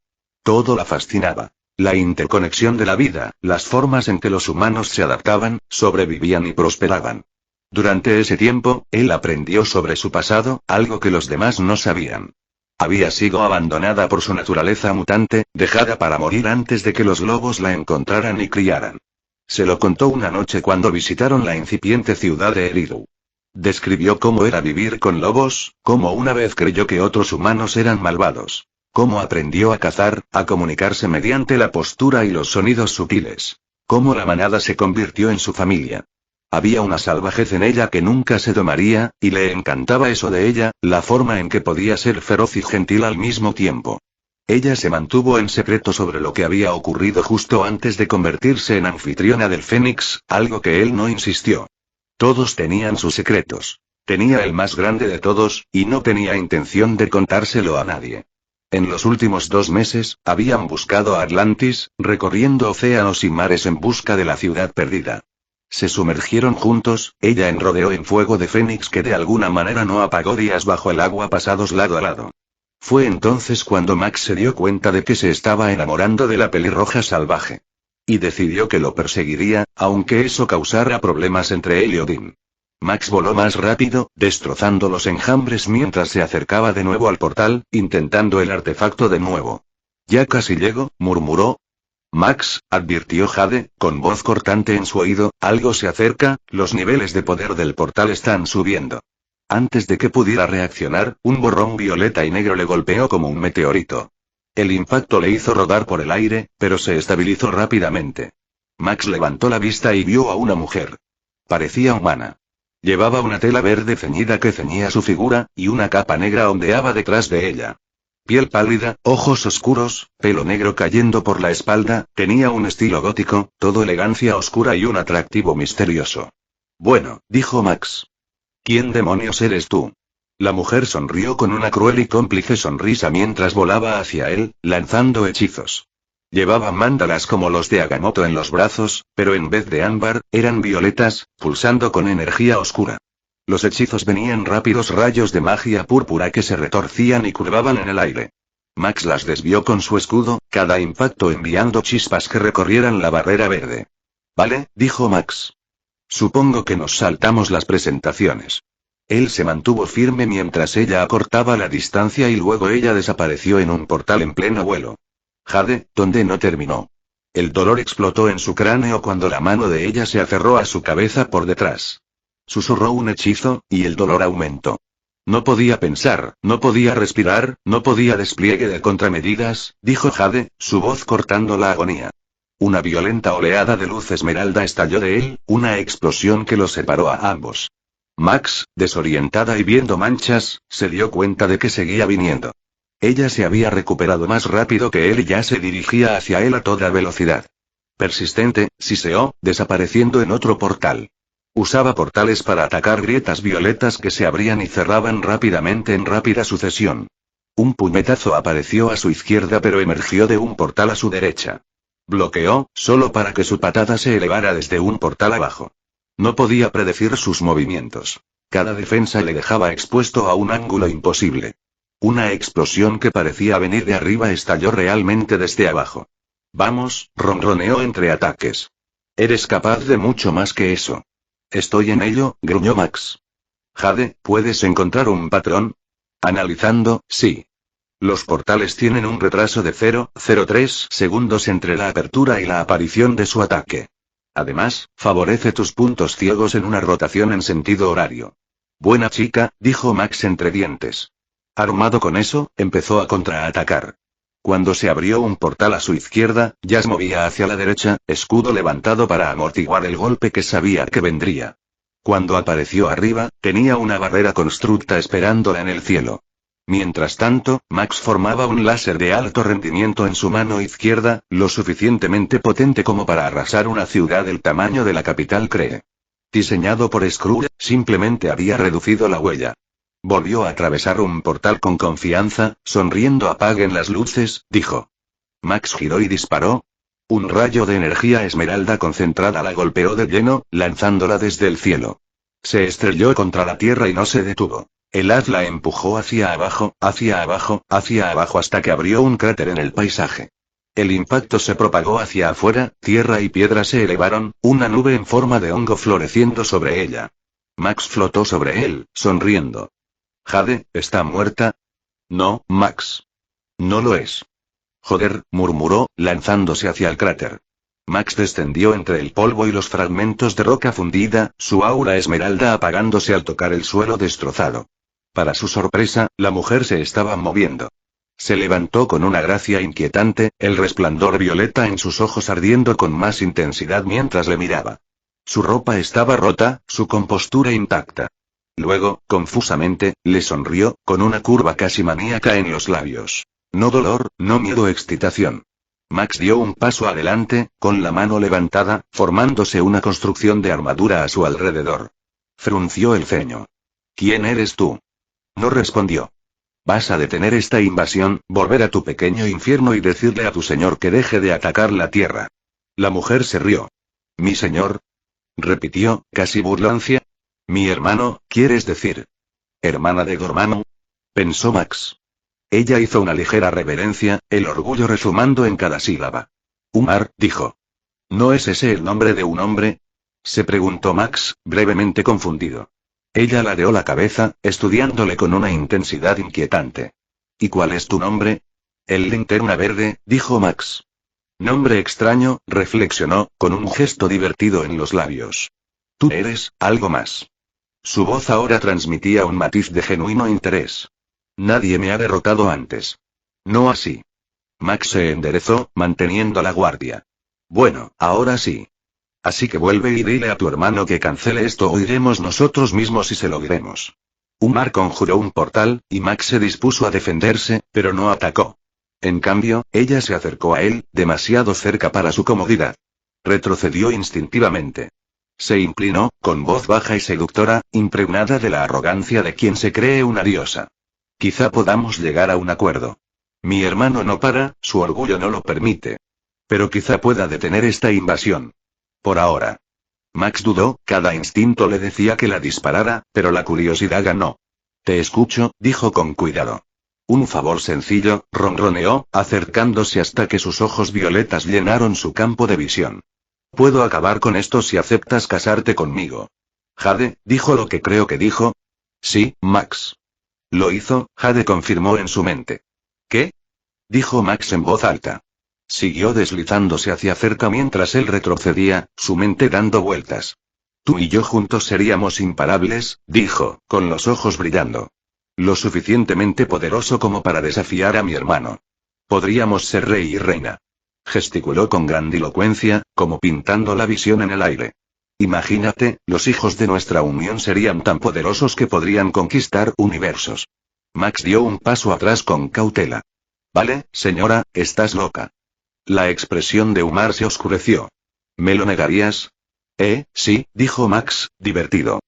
Todo la fascinaba. La interconexión de la vida, las formas en que los humanos se adaptaban, sobrevivían y prosperaban. Durante ese tiempo, él aprendió sobre su pasado, algo que los demás no sabían. Había sido abandonada por su naturaleza mutante, dejada para morir antes de que los lobos la encontraran y criaran. Se lo contó una noche cuando visitaron la incipiente ciudad de Eridu. Describió cómo era vivir con lobos, cómo una vez creyó que otros humanos eran malvados. Cómo aprendió a cazar, a comunicarse mediante la postura y los sonidos sutiles. Cómo la manada se convirtió en su familia. Había una salvajez en ella que nunca se domaría, y le encantaba eso de ella, la forma en que podía ser feroz y gentil al mismo tiempo. Ella se mantuvo en secreto sobre lo que había ocurrido justo antes de convertirse en anfitriona del Fénix, algo que él no insistió. Todos tenían sus secretos. Tenía el más grande de todos, y no tenía intención de contárselo a nadie. En los últimos 2 meses, habían buscado a Atlantis, recorriendo océanos y mares en busca de la ciudad perdida. Se sumergieron juntos, ella enrodeó en fuego de fénix que de alguna manera no apagó días bajo el agua pasados lado a lado. Fue entonces cuando Max se dio cuenta de que se estaba enamorando de la pelirroja salvaje. Y decidió que lo perseguiría, aunque eso causara problemas entre él y Odin. Max voló más rápido, destrozando los enjambres mientras se acercaba de nuevo al portal, intentando el artefacto de nuevo. Ya casi llego, murmuró. Max, advirtió Jade, con voz cortante en su oído, algo se acerca, los niveles de poder del portal están subiendo. Antes de que pudiera reaccionar, un borrón violeta y negro le golpeó como un meteorito. El impacto le hizo rodar por el aire, pero se estabilizó rápidamente. Max levantó la vista y vio a una mujer. Parecía humana. Llevaba una tela verde ceñida que ceñía su figura, y una capa negra ondeaba detrás de ella. Piel pálida, ojos oscuros, pelo negro cayendo por la espalda, tenía un estilo gótico, todo elegancia oscura y un atractivo misterioso. Bueno, dijo Max. ¿Quién demonios eres tú? La mujer sonrió con una cruel y cómplice sonrisa mientras volaba hacia él, lanzando hechizos. Llevaba mándalas como los de Agamotto en los brazos, pero en vez de ámbar, eran violetas, pulsando con energía oscura. Los hechizos venían rápidos rayos de magia púrpura que se retorcían y curvaban en el aire. Max las desvió con su escudo, cada impacto enviando chispas que recorrieran la barrera verde. Vale, dijo Max. Supongo que nos saltamos las presentaciones. Él se mantuvo firme mientras ella acortaba la distancia y luego ella desapareció en un portal en pleno vuelo. Jade, donde no terminó. El dolor explotó en su cráneo cuando la mano de ella se aferró a su cabeza por detrás. Susurró un hechizo, y el dolor aumentó. No podía pensar, no podía respirar, no podía despliegue de contramedidas, dijo Jade, su voz cortando la agonía. Una violenta oleada de luz esmeralda estalló de él, una explosión que los separó a ambos. Max, desorientada y viendo manchas, se dio cuenta de que seguía viniendo. Ella se había recuperado más rápido que él y ya se dirigía hacia él a toda velocidad. Persistente, siseó, desapareciendo en otro portal. Usaba portales para atacar grietas violetas que se abrían y cerraban rápidamente en rápida sucesión. Un puñetazo apareció a su izquierda pero emergió de un portal a su derecha. Bloqueó, solo para que su patada se elevara desde un portal abajo. No podía predecir sus movimientos. Cada defensa le dejaba expuesto a un ángulo imposible. Una explosión que parecía venir de arriba estalló realmente desde abajo. Vamos, ronroneó entre ataques. Eres capaz de mucho más que eso. Estoy en ello, gruñó Max. Jade, ¿puedes encontrar un patrón? Analizando, sí. Los portales tienen un retraso de 0,03 segundos entre la apertura y la aparición de su ataque. Además, favorece tus puntos ciegos en una rotación en sentido horario. Buena chica, dijo Max entre dientes. Armado con eso, empezó a contraatacar. Cuando se abrió un portal a su izquierda, Jazz movía hacia la derecha, escudo levantado para amortiguar el golpe que sabía que vendría. Cuando apareció arriba, tenía una barrera constructa esperándola en el cielo. Mientras tanto, Max formaba un láser de alto rendimiento en su mano izquierda, lo suficientemente potente como para arrasar una ciudad del tamaño de la capital Cree. Diseñado por Scrooge, simplemente había reducido la huella. Volvió a atravesar un portal con confianza, sonriendo. Apaguen las luces, dijo. Max giró y disparó. Un rayo de energía esmeralda concentrada la golpeó de lleno, lanzándola desde el cielo. Se estrelló contra la tierra y no se detuvo. El haz la empujó hacia abajo, hacia abajo, hacia abajo hasta que abrió un cráter en el paisaje. El impacto se propagó hacia afuera, tierra y piedra se elevaron, una nube en forma de hongo floreciendo sobre ella. Max flotó sobre él, sonriendo. ¿Jade, está muerta? No, Max. No lo es. Joder, murmuró, lanzándose hacia el cráter. Max descendió entre el polvo y los fragmentos de roca fundida, su aura esmeralda apagándose al tocar el suelo destrozado. Para su sorpresa, la mujer se estaba moviendo. Se levantó con una gracia inquietante, el resplandor violeta en sus ojos ardiendo con más intensidad mientras le miraba. Su ropa estaba rota, su compostura intacta. Luego, confusamente, le sonrió, con una curva casi maníaca en los labios. No dolor, no miedo, excitación. Max dio un paso adelante, con la mano levantada, formándose una construcción de armadura a su alrededor. Frunció el ceño. ¿Quién eres tú? No respondió. Vas a detener esta invasión, volver a tu pequeño infierno y decirle a tu señor que deje de atacar la tierra. La mujer se rió. ¿Mi señor? Repitió, casi burlancia. Mi hermano, ¿quieres decir? ¿Hermana de Gormano? Pensó Max. Ella hizo una ligera reverencia, el orgullo rezumando en cada sílaba. Umar, dijo. ¿No es ese el nombre de un hombre? Se preguntó Max, brevemente confundido. Ella ladeó la cabeza, estudiándole con una intensidad inquietante. ¿Y cuál es tu nombre? El linterna verde, dijo Max. Nombre extraño, reflexionó, con un gesto divertido en los labios. Tú eres, algo más. Su voz ahora transmitía un matiz de genuino interés. Nadie me ha derrotado antes. No así. Max se enderezó, manteniendo la guardia. Bueno, ahora sí. Así que vuelve y dile a tu hermano que cancele esto o iremos nosotros mismos y se lo diremos. Umar conjuró un portal, y Max se dispuso a defenderse, pero no atacó. En cambio, ella se acercó a él, demasiado cerca para su comodidad. Retrocedió instintivamente. Se inclinó, con voz baja y seductora, impregnada de la arrogancia de quien se cree una diosa. Quizá podamos llegar a un acuerdo. Mi hermano no para, su orgullo no lo permite. Pero quizá pueda detener esta invasión. Por ahora. Max dudó, cada instinto le decía que la disparara, pero la curiosidad ganó. Te escucho, dijo con cuidado. Un favor sencillo, ronroneó, acercándose hasta que sus ojos violetas llenaron su campo de visión. Puedo acabar con esto si aceptas casarte conmigo. Jade, ¿dijo lo que creo que dijo? Sí, Max. Lo hizo, Jade confirmó en su mente. ¿Qué? Dijo Max en voz alta. Siguió deslizándose hacia cerca mientras él retrocedía, su mente dando vueltas. Tú y yo juntos seríamos imparables, dijo, con los ojos brillando. Lo suficientemente poderoso como para desafiar a mi hermano. Podríamos ser rey y reina. Gesticuló con grandilocuencia, como pintando la visión en el aire. Imagínate, los hijos de nuestra unión serían tan poderosos que podrían conquistar universos. Max dio un paso atrás con cautela. Vale, señora, estás loca. La expresión de Umar se oscureció. ¿Me lo negarías? Sí, dijo Max, divertido.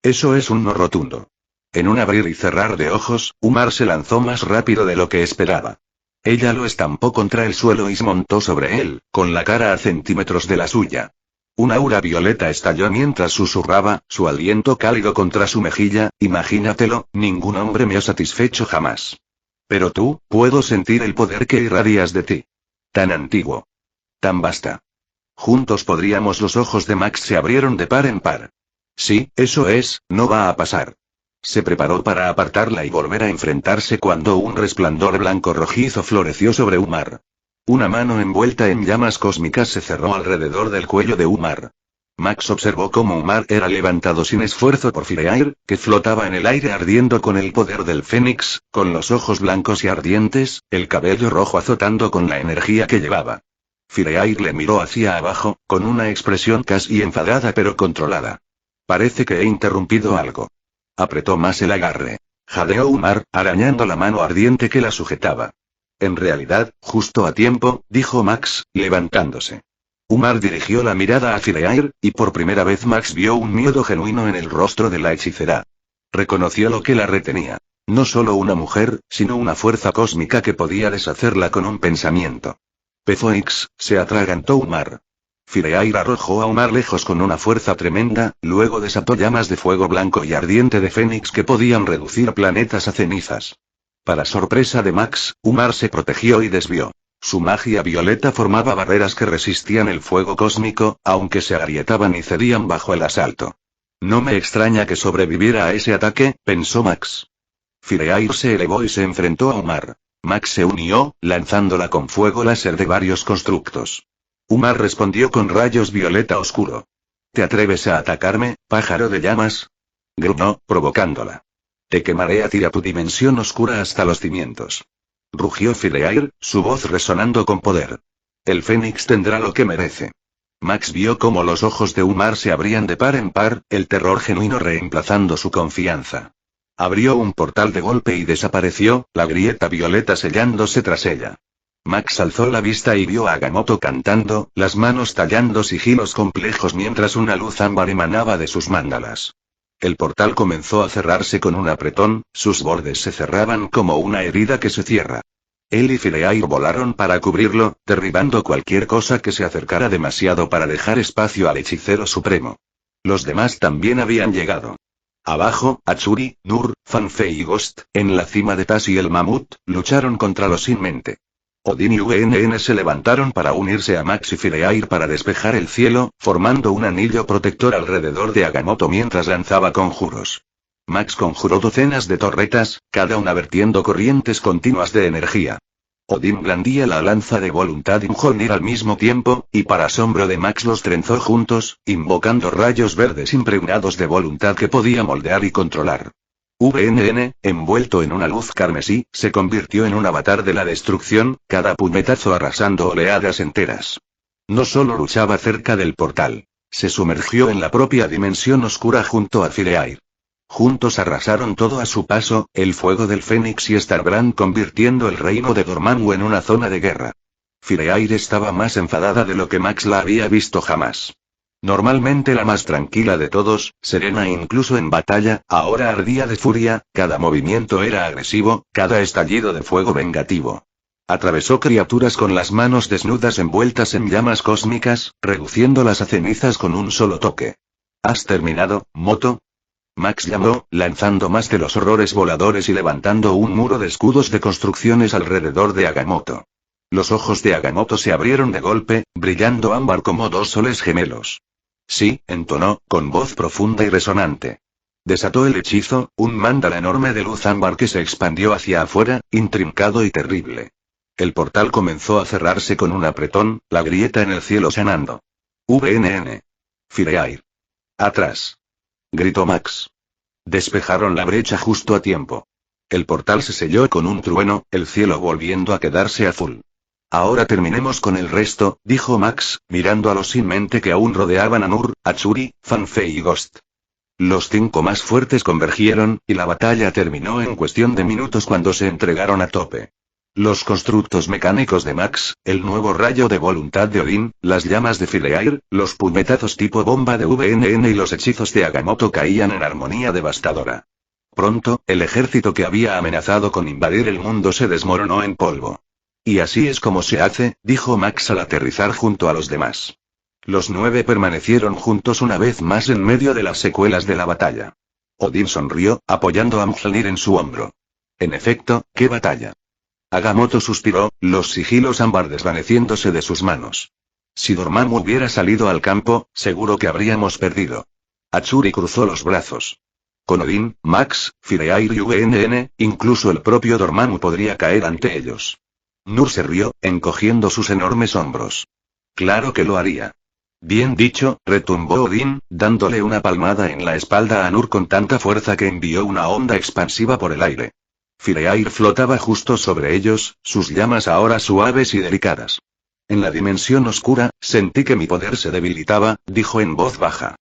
Eso es un no rotundo. En un abrir y cerrar de ojos, Umar se lanzó más rápido de lo que esperaba. Ella lo estampó contra el suelo y se montó sobre él, con la cara a centímetros de la suya. Un aura violeta estalló mientras susurraba, su aliento cálido contra su mejilla. Imagínatelo, ningún hombre me ha satisfecho jamás. Pero tú, puedo sentir el poder que irradias de ti. Tan antiguo. Tan vasta. Juntos podríamos. Los ojos de Max se abrieron de par en par. Sí, eso es, no va a pasar. Se preparó para apartarla y volver a enfrentarse cuando un resplandor blanco rojizo floreció sobre Umar. Una mano envuelta en llamas cósmicas se cerró alrededor del cuello de Umar. Max observó cómo Umar era levantado sin esfuerzo por Fireair, que flotaba en el aire ardiendo con el poder del Fénix, con los ojos blancos y ardientes, el cabello rojo azotando con la energía que llevaba. Fireair le miró hacia abajo, con una expresión casi enfadada pero controlada. Parece que he interrumpido algo. Apretó más el agarre. Jadeó Umar, arañando la mano ardiente que la sujetaba. En realidad, justo a tiempo, dijo Max, levantándose. Umar dirigió la mirada a Fireair, y por primera vez Max vio un miedo genuino en el rostro de la hechicera. Reconoció lo que la retenía. No solo una mujer, sino una fuerza cósmica que podía deshacerla con un pensamiento. Pezoix, se atragantó Umar. Fireair arrojó a Umar lejos con una fuerza tremenda, luego desató llamas de fuego blanco y ardiente de fénix que podían reducir planetas a cenizas. Para sorpresa de Max, Umar se protegió y desvió. Su magia violeta formaba barreras que resistían el fuego cósmico, aunque se agrietaban y cedían bajo el asalto. No me extraña que sobreviviera a ese ataque, pensó Max. Fireair se elevó y se enfrentó a Umar. Max se unió, lanzándola con fuego láser de varios constructos. Umar respondió con rayos violeta oscuro. ¿Te atreves a atacarme, pájaro de llamas? Gruñó, provocándola. Te quemaré a ti a tu dimensión oscura hasta los cimientos. Rugió Fireair, su voz resonando con poder. El Fénix tendrá lo que merece. Max vio cómo los ojos de Umar se abrían de par en par, el terror genuino reemplazando su confianza. Abrió un portal de golpe y desapareció, la grieta violeta sellándose tras ella. Max alzó la vista y vio a Agamotto cantando, las manos tallando sigilos complejos mientras una luz ámbar emanaba de sus mándalas. El portal comenzó a cerrarse con un apretón, sus bordes se cerraban como una herida que se cierra. Él y Fireair volaron para cubrirlo, derribando cualquier cosa que se acercara demasiado para dejar espacio al hechicero supremo. Los demás también habían llegado. Abajo, Atsuri, Nur, Fanfei y Ghost, en la cima de Tas y el mamut, lucharon contra los sin mente. Odin y UNN se levantaron para unirse a Max y Fireair para despejar el cielo, formando un anillo protector alrededor de Agamotto mientras lanzaba conjuros. Max conjuró docenas de torretas, cada una vertiendo corrientes continuas de energía. Odin blandía la lanza de voluntad y Mjolnir al mismo tiempo, y para asombro de Max los trenzó juntos, invocando rayos verdes impregnados de voluntad que podía moldear y controlar. VNN, envuelto en una luz carmesí, se convirtió en un avatar de la destrucción, cada puñetazo arrasando oleadas enteras. No solo luchaba cerca del portal. Se sumergió en la propia dimensión oscura junto a Fireair. Juntos arrasaron todo a su paso, el fuego del Fénix y Starbrand convirtiendo el reino de Dormammu en una zona de guerra. Fireair estaba más enfadada de lo que Max la había visto jamás. Normalmente la más tranquila de todos, serena incluso en batalla, ahora ardía de furia, cada movimiento era agresivo, cada estallido de fuego vengativo. Atravesó criaturas con las manos desnudas envueltas en llamas cósmicas, reduciéndolas a cenizas con un solo toque. ¿Has terminado, Moto? Max llamó, lanzando más de los horrores voladores y levantando un muro de escudos de construcciones alrededor de Agamotto. Los ojos de Agamotto se abrieron de golpe, brillando ámbar como dos soles gemelos. Sí, entonó, con voz profunda y resonante. Desató el hechizo, un mandala enorme de luz ámbar que se expandió hacia afuera, intrincado y terrible. El portal comenzó a cerrarse con un apretón, la grieta en el cielo sanando. VNN. Fireair. Atrás. Gritó Max. Despejaron la brecha justo a tiempo. El portal se selló con un trueno, el cielo volviendo a quedarse azul. Ahora terminemos con el resto, dijo Max, mirando a los sin mente que aún rodeaban a Nur, a Churi, Fanfei y Ghost. Los 5 más fuertes convergieron, y la batalla terminó en cuestión de minutos cuando se entregaron a tope. Los constructos mecánicos de Max, el nuevo rayo de voluntad de Odín, las llamas de Fireair, los puñetazos tipo bomba de VNN y los hechizos de Agamotto caían en armonía devastadora. Pronto, el ejército que había amenazado con invadir el mundo se desmoronó en polvo. Y así es como se hace, dijo Max al aterrizar junto a los demás. Los 9 permanecieron juntos una vez más en medio de las secuelas de la batalla. Odín sonrió, apoyando a Mjolnir en su hombro. En efecto, ¿qué batalla? Agamotto suspiró, los sigilos ámbar desvaneciéndose de sus manos. Si Dormammu hubiera salido al campo, seguro que habríamos perdido. Achuri cruzó los brazos. Con Odín, Max, Fireair y VNN, incluso el propio Dormammu podría caer ante ellos. Nur se rió, encogiendo sus enormes hombros. Claro que lo haría. Bien dicho, retumbó Odín, dándole una palmada en la espalda a Nur con tanta fuerza que envió una onda expansiva por el aire. Fireair flotaba justo sobre ellos, sus llamas ahora suaves y delicadas. En la dimensión oscura, sentí que mi poder se debilitaba, dijo en voz baja.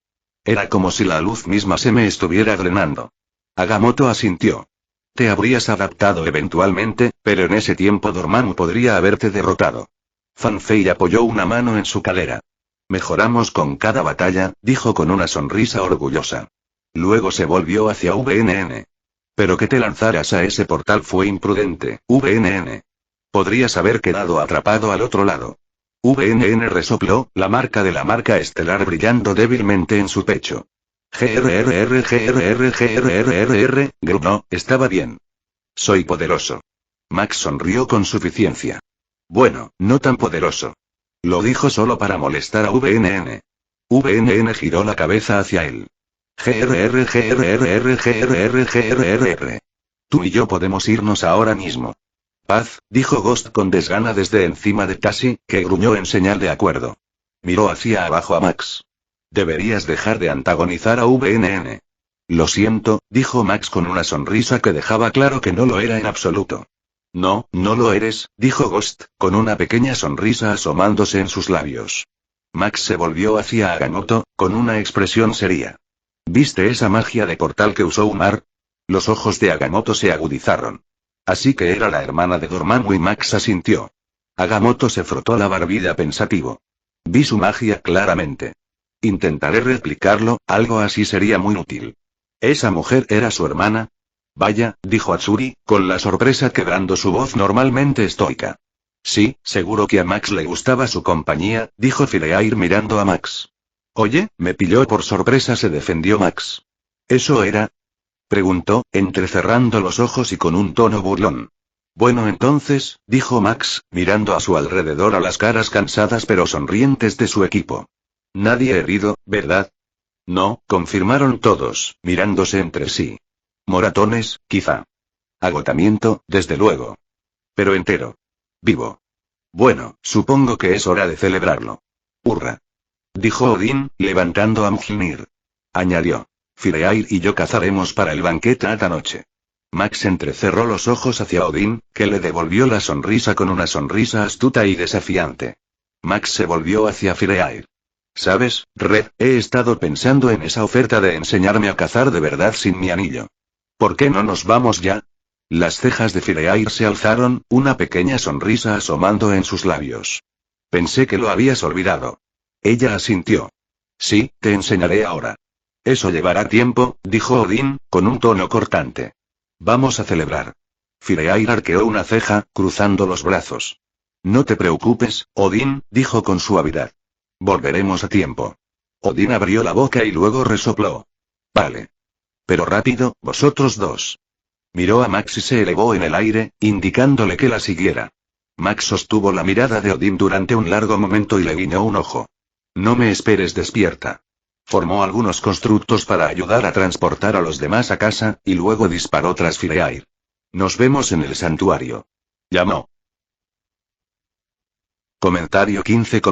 Era como si la luz misma se me estuviera drenando. Agamotto asintió. Te habrías adaptado eventualmente, pero en ese tiempo Dormammu podría haberte derrotado. Fanfei apoyó una mano en su cadera. Mejoramos con cada batalla, dijo con una sonrisa orgullosa. Luego se volvió hacia VNN. Pero que te lanzaras a ese portal fue imprudente, VNN. Podrías haber quedado atrapado al otro lado. VNN resopló, la marca de la marca estelar brillando débilmente en su pecho. Gruñó, estaba bien. Soy poderoso. Max sonrió con suficiencia. Bueno, no tan poderoso. Lo dijo solo para molestar a VNN. VNN giró la cabeza hacia él. Tú y yo podemos irnos ahora mismo. Paz, dijo Ghost con desgana desde encima de Tasi, que gruñó en señal de acuerdo. Miró hacia abajo a Max. Deberías dejar de antagonizar a VNN. Lo siento, dijo Max con una sonrisa que dejaba claro que no lo era en absoluto. No, no lo eres, dijo Ghost, con una pequeña sonrisa asomándose en sus labios. Max se volvió hacia Agamotto, con una expresión seria. ¿Viste esa magia de portal que usó Umar? Los ojos de Agamotto se agudizaron. Así que era la hermana de Dormammu y Max asintió. Agamotto se frotó la barbilla pensativo. Vi su magia claramente. Intentaré replicarlo, algo así sería muy útil. ¿Esa mujer era su hermana? Vaya, dijo Achuri, con la sorpresa quebrando su voz normalmente estoica. Sí, seguro que a Max le gustaba su compañía, dijo Fireair mirando a Max. Oye, me pilló por sorpresa, se defendió Max. ¿Eso era? Preguntó, entrecerrando los ojos y con un tono burlón. Bueno entonces, dijo Max, mirando a su alrededor a las caras cansadas pero sonrientes de su equipo. Nadie herido, ¿verdad? No, confirmaron todos, mirándose entre sí. Moratones, quizá. Agotamiento, desde luego. Pero entero. Vivo. Bueno, supongo que es hora de celebrarlo. ¡Hurra! Dijo Odín, levantando a Mjolnir. Añadió. Fireair y yo cazaremos para el banquete esta noche. Max entrecerró los ojos hacia Odín, que le devolvió la sonrisa con una sonrisa astuta y desafiante. Max se volvió hacia Fireair. ¿Sabes, Red? He estado pensando en esa oferta de enseñarme a cazar de verdad sin mi anillo. ¿Por qué no nos vamos ya? Las cejas de Fireair se alzaron, una pequeña sonrisa asomando en sus labios. Pensé que lo habías olvidado. Ella asintió. Sí, te enseñaré ahora. Eso llevará tiempo, dijo Odín, con un tono cortante. Vamos a celebrar. Fireair arqueó una ceja, cruzando los brazos. No te preocupes, Odín, dijo con suavidad. Volveremos a tiempo. Odín abrió la boca y luego resopló. Vale. Pero rápido, vosotros dos. Miró a Max y se elevó en el aire, indicándole que la siguiera. Max sostuvo la mirada de Odín durante un largo momento y le guiñó un ojo. No me esperes despierta. Formó algunos constructos para ayudar a transportar a los demás a casa, y luego disparó tras Fireair. Nos vemos en el santuario. Llamó. Comentario 15.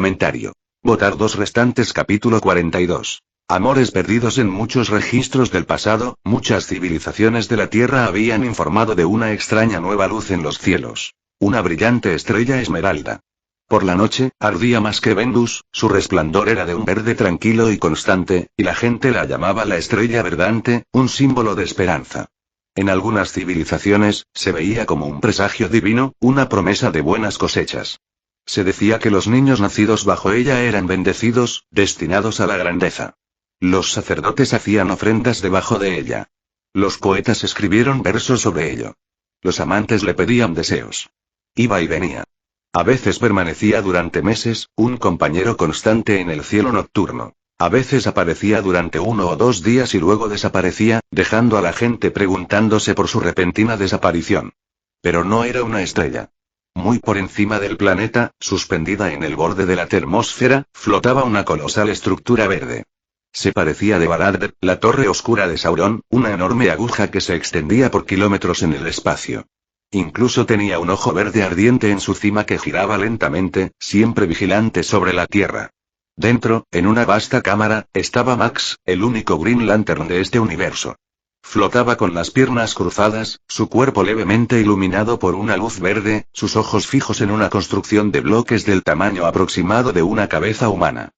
Votar 2 restantes. Capítulo 42. Amores perdidos en muchos registros del pasado, muchas civilizaciones de la Tierra habían informado de una extraña nueva luz en los cielos. Una brillante estrella esmeralda. Por la noche, ardía más que Venus, su resplandor era de un verde tranquilo y constante, y la gente la llamaba la estrella verdante, un símbolo de esperanza. En algunas civilizaciones, se veía como un presagio divino, una promesa de buenas cosechas. Se decía que los niños nacidos bajo ella eran bendecidos, destinados a la grandeza. Los sacerdotes hacían ofrendas debajo de ella. Los poetas escribieron versos sobre ello. Los amantes le pedían deseos. Iba y venía. A veces permanecía durante meses, un compañero constante en el cielo nocturno. A veces aparecía durante 1 o 2 días y luego desaparecía, dejando a la gente preguntándose por su repentina desaparición. Pero no era una estrella. Muy por encima del planeta, suspendida en el borde de la termósfera, flotaba una colosal estructura verde. Se parecía de Barad, la torre oscura de Sauron, una enorme aguja que se extendía por kilómetros en el espacio. Incluso tenía un ojo verde ardiente en su cima que giraba lentamente, siempre vigilante sobre la Tierra. Dentro, en una vasta cámara, estaba Max, el único Green Lantern de este universo. Flotaba con las piernas cruzadas, su cuerpo levemente iluminado por una luz verde, sus ojos fijos en una construcción de bloques del tamaño aproximado de una cabeza humana.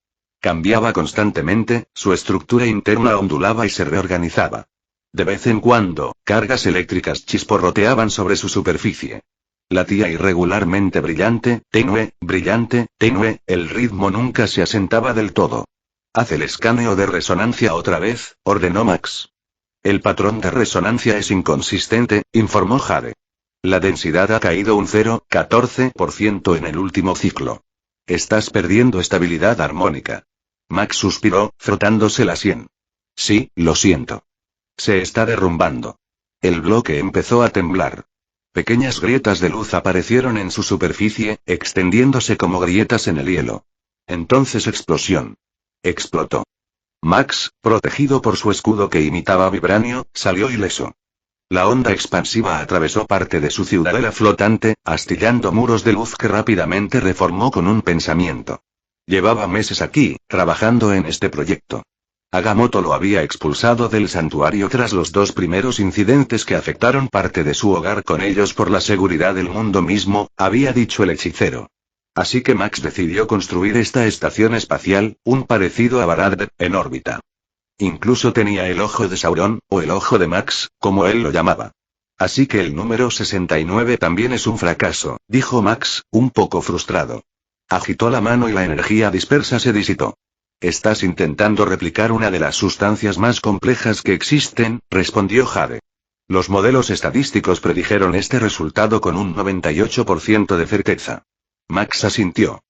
Cambiaba constantemente, su estructura interna ondulaba y se reorganizaba. De vez en cuando, cargas eléctricas chisporroteaban sobre su superficie. Latía irregularmente brillante, tenue, el ritmo nunca se asentaba del todo. Haz el escaneo de resonancia otra vez, ordenó Max. El patrón de resonancia es inconsistente, informó Jade. La densidad ha caído un 0,14% en el último ciclo. Estás perdiendo estabilidad armónica. Max suspiró, frotándose la sien. Sí, lo siento. Se está derrumbando. El bloque empezó a temblar. Pequeñas grietas de luz aparecieron en su superficie, extendiéndose como grietas en el hielo. Entonces explosión. Explotó. Max, protegido por su escudo que imitaba vibranio, salió ileso. La onda expansiva atravesó parte de su ciudadela flotante, astillando muros de luz que rápidamente reformó con un pensamiento. Llevaba meses aquí, trabajando en este proyecto. Agamotto lo había expulsado del santuario tras los 2 primeros incidentes que afectaron parte de su hogar con ellos por la seguridad del mundo mismo, había dicho el hechicero. Así que Max decidió construir esta estación espacial, un parecido a Barad, en órbita. Incluso tenía el ojo de Sauron, o el ojo de Max, como él lo llamaba. Así que el número 69 también es un fracaso, dijo Max, un poco frustrado. Agitó la mano y la energía dispersa se disipó. Estás intentando replicar una de las sustancias más complejas que existen, respondió Jade. Los modelos estadísticos predijeron este resultado con un 98% de certeza. Max asintió.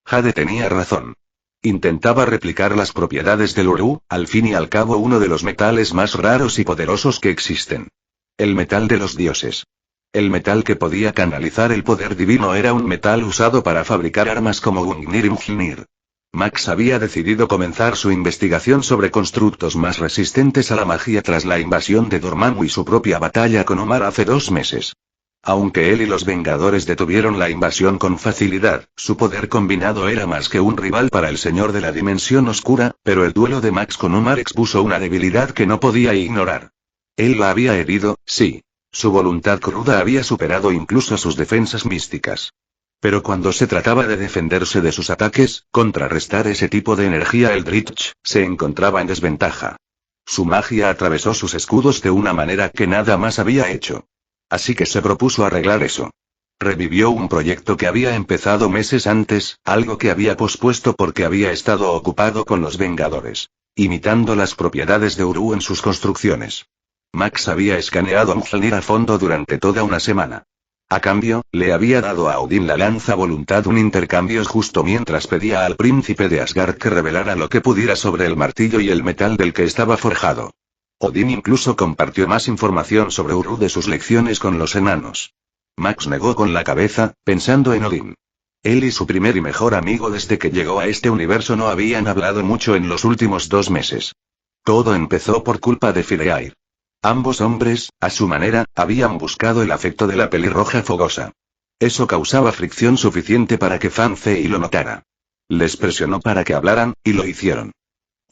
Jade tenía razón. Intentaba replicar las propiedades del Uru, al fin y al cabo uno de los metales más raros y poderosos que existen. El metal de los dioses. El metal que podía canalizar el poder divino era un metal usado para fabricar armas como Gungnir y Mjolnir. Max había decidido comenzar su investigación sobre constructos más resistentes a la magia tras la invasión de Dormammu y su propia batalla con Umar hace 2 meses. Aunque él y los Vengadores detuvieron la invasión con facilidad, su poder combinado era más que un rival para el Señor de la Dimensión Oscura, pero el duelo de Max con Umar expuso una debilidad que no podía ignorar. Él la había herido, sí. Su voluntad cruda había superado incluso sus defensas místicas. Pero cuando se trataba de defenderse de sus ataques, contrarrestar ese tipo de energía Eldritch, se encontraba en desventaja. Su magia atravesó sus escudos de una manera que nada más había hecho. Así que se propuso arreglar eso. Revivió un proyecto que había empezado meses antes, algo que había pospuesto porque había estado ocupado con los Vengadores. Imitando las propiedades de Uru en sus construcciones. Max había escaneado a Mjolnir a fondo durante toda una semana. A cambio, le había dado a Odín la lanza voluntad un intercambio justo mientras pedía al príncipe de Asgard que revelara lo que pudiera sobre el martillo y el metal del que estaba forjado. Odín incluso compartió más información sobre Uru de sus lecciones con los enanos. Max negó con la cabeza, pensando en Odín. Él y su primer y mejor amigo desde que llegó a este universo no habían hablado mucho en los últimos 2 meses. Todo empezó por culpa de Fireair. Ambos hombres, a su manera, habían buscado el afecto de la pelirroja fogosa. Eso causaba fricción suficiente para que Fan Fei lo notara. Les presionó para que hablaran, y lo hicieron.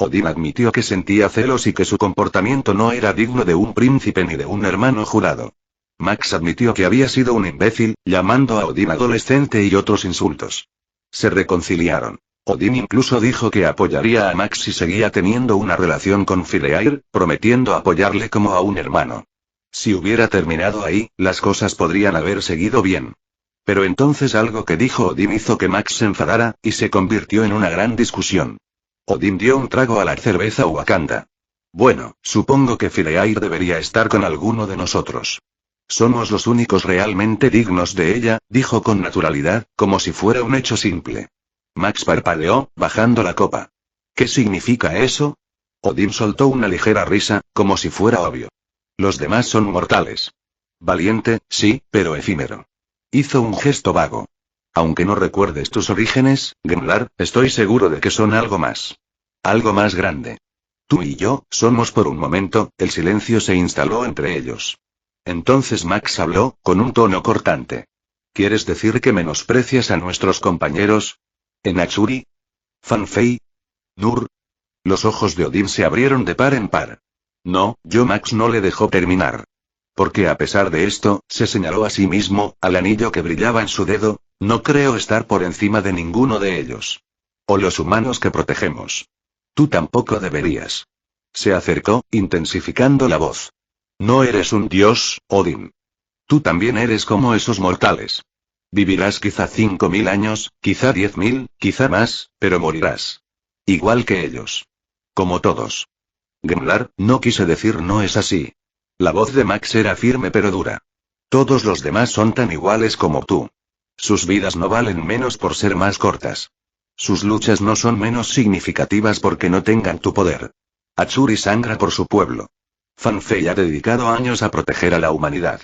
Odín admitió que sentía celos y que su comportamiento no era digno de un príncipe ni de un hermano jurado. Max admitió que había sido un imbécil, llamando a Odín adolescente y otros insultos. Se reconciliaron. Odín incluso dijo que apoyaría a Max si seguía teniendo una relación con Fireair, prometiendo apoyarle como a un hermano. Si hubiera terminado ahí, las cosas podrían haber seguido bien. Pero entonces algo que dijo Odín hizo que Max se enfadara, y se convirtió en una gran discusión. Odín dio un trago a la cerveza Wakanda. Bueno, supongo que Fireair debería estar con alguno de nosotros. Somos los únicos realmente dignos de ella, dijo con naturalidad, como si fuera un hecho simple. Max parpadeó, bajando la copa. ¿Qué significa eso? Odín soltó una ligera risa, como si fuera obvio. Los demás son mortales. Valiente, sí, pero efímero. Hizo un gesto vago. Aunque no recuerdes tus orígenes, Gimlar, estoy seguro de que son algo más. Algo más grande. Tú y yo, somos por un momento, el silencio se instaló entre ellos. Entonces Max habló, con un tono cortante. ¿Quieres decir que menosprecias a nuestros compañeros? ¿En Achuri? ¿Fanfei? ¿Nur? Los ojos de Odín se abrieron de par en par. No, Max no le dejó terminar. Porque a pesar de esto, se señaló a sí mismo, al anillo que brillaba en su dedo, no creo estar por encima de ninguno de ellos. O los humanos que protegemos. Tú tampoco deberías. Se acercó, intensificando la voz. No eres un dios, Odín. Tú también eres como esos mortales. Vivirás quizá 5000 años, quizá 10.000, quizá más, pero morirás. Igual que ellos. Como todos. Gimlar, no quise decir no es así. La voz de Max era firme pero dura. Todos los demás son tan iguales como tú. Sus vidas no valen menos por ser más cortas. Sus luchas no son menos significativas porque no tengan tu poder. Achuri sangra por su pueblo. Fanfei ha dedicado años a proteger a la humanidad.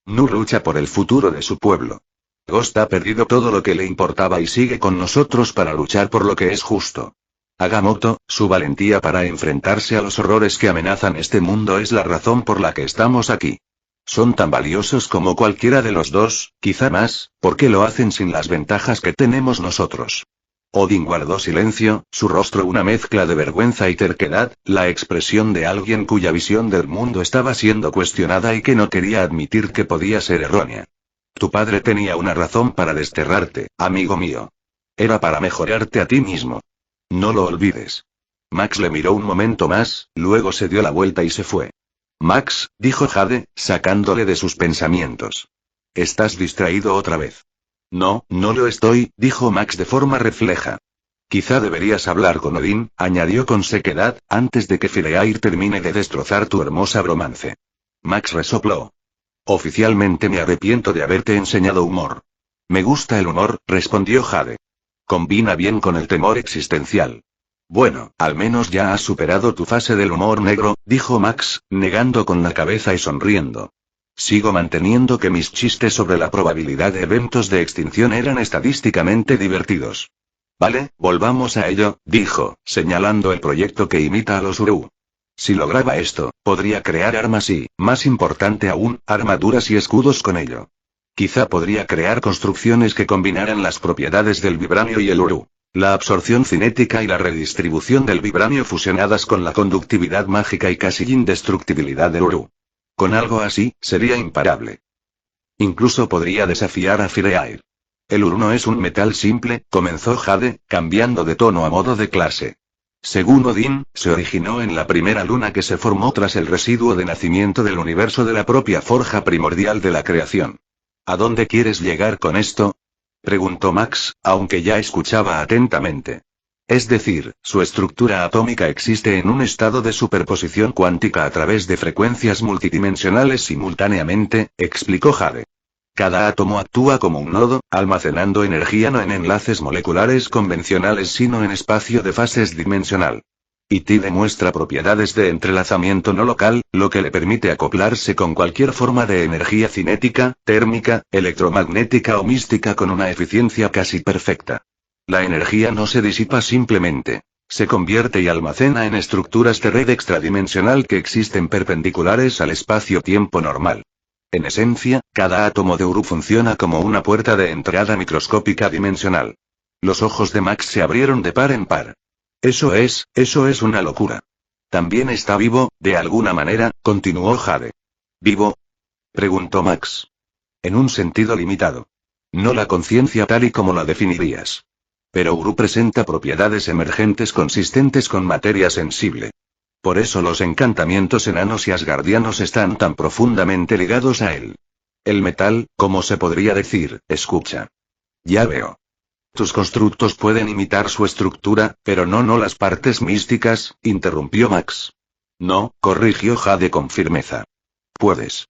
Nur lucha por el futuro de su pueblo. Ghost ha perdido todo lo que le importaba y sigue con nosotros para luchar por lo que es justo. Agamotto, su valentía para enfrentarse a los horrores que amenazan este mundo es la razón por la que estamos aquí. Son tan valiosos como cualquiera de los dos, quizá más, porque lo hacen sin las ventajas que tenemos nosotros. Odín guardó silencio, su rostro una mezcla de vergüenza y terquedad, la expresión de alguien cuya visión del mundo estaba siendo cuestionada y que no quería admitir que podía ser errónea. Tu padre tenía una razón para desterrarte, amigo mío. Era para mejorarte a ti mismo. No lo olvides. Max le miró un momento más, luego se dio la vuelta y se fue. Max, dijo Jade, sacándole de sus pensamientos. Estás distraído otra vez. No, no lo estoy, dijo Max de forma refleja. Quizá deberías hablar con Odín, añadió con sequedad, antes de que Fireair termine de destrozar tu hermosa bromance. Max resopló. Oficialmente me arrepiento de haberte enseñado humor. Me gusta el humor, respondió Jade. Combina bien con el temor existencial. Bueno, al menos ya has superado tu fase del humor negro, dijo Max, negando con la cabeza y sonriendo. Sigo manteniendo que mis chistes sobre la probabilidad de eventos de extinción eran estadísticamente divertidos. Vale, volvamos a ello, dijo, señalando el proyecto que imita a los Uru. Si lograba esto, podría crear armas y, más importante aún, armaduras y escudos con ello. Quizá podría crear construcciones que combinaran las propiedades del vibranio y el Uru. La absorción cinética y la redistribución del vibranio fusionadas con la conductividad mágica y casi indestructibilidad del Uru. Con algo así, sería imparable. Incluso podría desafiar a Fireair. El Uru no es un metal simple, comenzó Jade, cambiando de tono a modo de clase. Según Odín, se originó en la primera luna que se formó tras el residuo de nacimiento del universo de la propia forja primordial de la creación. ¿A dónde quieres llegar con esto? Preguntó Max, aunque ya escuchaba atentamente. Es decir, su estructura atómica existe en un estado de superposición cuántica a través de frecuencias multidimensionales simultáneamente, explicó Jade. Cada átomo actúa como un nodo, almacenando energía no en enlaces moleculares convencionales sino en espacio de fases dimensional. Y Ti demuestra propiedades de entrelazamiento no local, lo que le permite acoplarse con cualquier forma de energía cinética, térmica, electromagnética o mística con una eficiencia casi perfecta. La energía no se disipa simplemente. Se convierte y almacena en estructuras de red extradimensional que existen perpendiculares al espacio-tiempo normal. En esencia, cada átomo de Uru funciona como una puerta de entrada microscópica dimensional. Los ojos de Max se abrieron de par en par. Eso es una locura. También está vivo, de alguna manera, continuó Jade. ¿Vivo? Preguntó Max. En un sentido limitado. No la conciencia tal y como la definirías. Pero Uru presenta propiedades emergentes consistentes con materia sensible. Por eso los encantamientos enanos y asgardianos están tan profundamente ligados a él. El metal, como se podría decir, escucha. Ya veo. Tus constructos pueden imitar su estructura, pero no las partes místicas, interrumpió Max. No, corrigió Jade con firmeza. Puedes.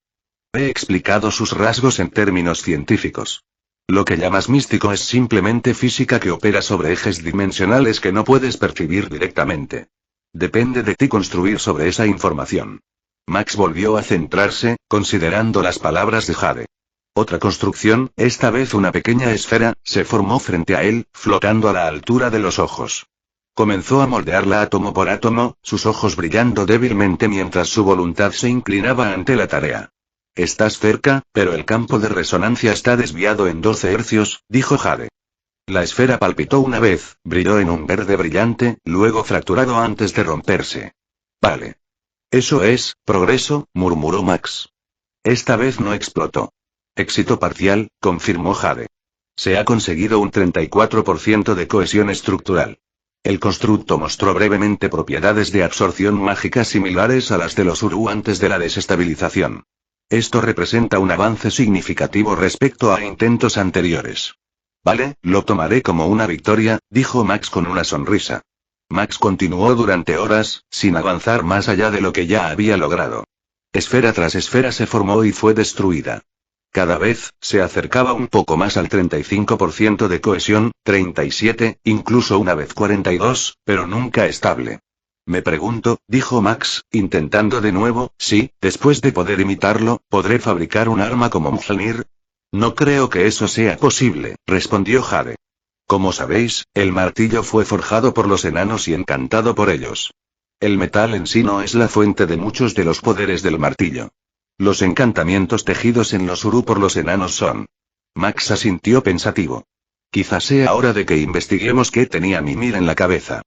He explicado sus rasgos en términos científicos. Lo que llamas místico es simplemente física que opera sobre ejes dimensionales que no puedes percibir directamente. Depende de ti construir sobre esa información. Max volvió a centrarse, considerando las palabras de Jade. Otra construcción, esta vez una pequeña esfera, se formó frente a él, flotando a la altura de los ojos. Comenzó a moldearla átomo por átomo, sus ojos brillando débilmente mientras su voluntad se inclinaba ante la tarea. Estás cerca, pero el campo de resonancia está desviado en 12 hercios, dijo Jade. La esfera palpitó una vez, brilló en un verde brillante, luego fracturado antes de romperse. Vale. Eso es, progreso, murmuró Max. Esta vez no explotó. Éxito parcial, confirmó Jade. Se ha conseguido un 34% de cohesión estructural. El constructo mostró brevemente propiedades de absorción mágica similares a las de los Uru antes de la desestabilización. Esto representa un avance significativo respecto a intentos anteriores. Vale, lo tomaré como una victoria, dijo Max con una sonrisa. Max continuó durante horas, sin avanzar más allá de lo que ya había logrado. Esfera tras esfera se formó y fue destruida. Cada vez, se acercaba un poco más al 35% de cohesión, 37, incluso una vez 42, pero nunca estable. Me pregunto, dijo Max, intentando de nuevo, si, después de poder imitarlo, podré fabricar un arma como Mjolnir. No creo que eso sea posible, respondió Jade. Como sabéis, el martillo fue forjado por los enanos y encantado por ellos. El metal en sí no es la fuente de muchos de los poderes del martillo. Los encantamientos tejidos en los Uru por los enanos son. Max asintió pensativo. Quizás sea hora de que investiguemos qué tenía Mimir en la cabeza.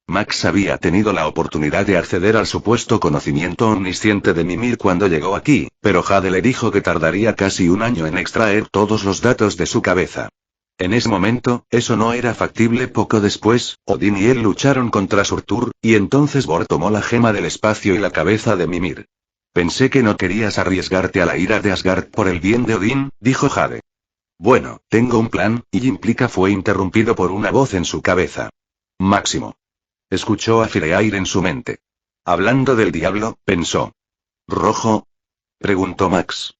Max había tenido la oportunidad de acceder al supuesto conocimiento omnisciente de Mimir cuando llegó aquí, pero Jade le dijo que tardaría casi un año en extraer todos los datos de su cabeza. En ese momento, eso no era factible. Poco después, Odín y él lucharon contra Surtur, y entonces Bor tomó la gema del espacio y la cabeza de Mimir. Pensé que no querías arriesgarte a la ira de Asgard por el bien de Odín, dijo Jade. Bueno, tengo un plan, y implica fue interrumpido por una voz en su cabeza. Máximo. Escuchó a Fireair en su mente. Hablando del diablo, pensó. ¿Rojo? Preguntó Max.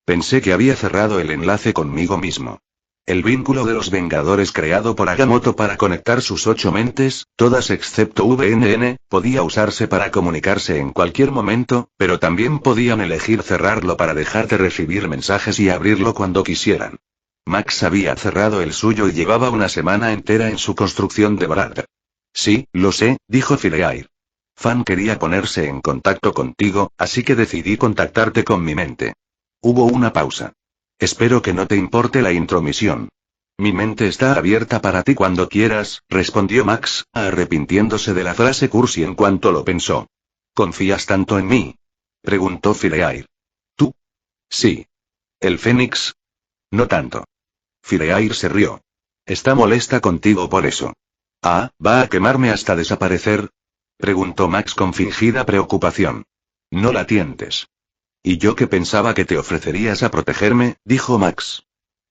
Pensé que había cerrado el enlace conmigo mismo. El vínculo de los Vengadores creado por Agamotto para conectar sus 8 mentes, todas excepto VNN, podía usarse para comunicarse en cualquier momento, pero también podían elegir cerrarlo para dejar de recibir mensajes y abrirlo cuando quisieran. Max había cerrado el suyo y llevaba una semana entera en su construcción de Brad. Sí, lo sé, dijo Fireair. Fan quería ponerse en contacto contigo, así que decidí contactarte con mi mente. Hubo una pausa. Espero que no te importe la intromisión. Mi mente está abierta para ti cuando quieras, respondió Max, arrepintiéndose de la frase cursi en cuanto lo pensó. ¿Confías tanto en mí? Preguntó Fireair. ¿Tú? Sí. ¿El Fénix? No tanto. Fireair se rió. ¿Está molesta contigo por eso? Ah, ¿va a quemarme hasta desaparecer? Preguntó Max con fingida preocupación. No la tientes. Y yo que pensaba que te ofrecerías a protegerme, dijo Max.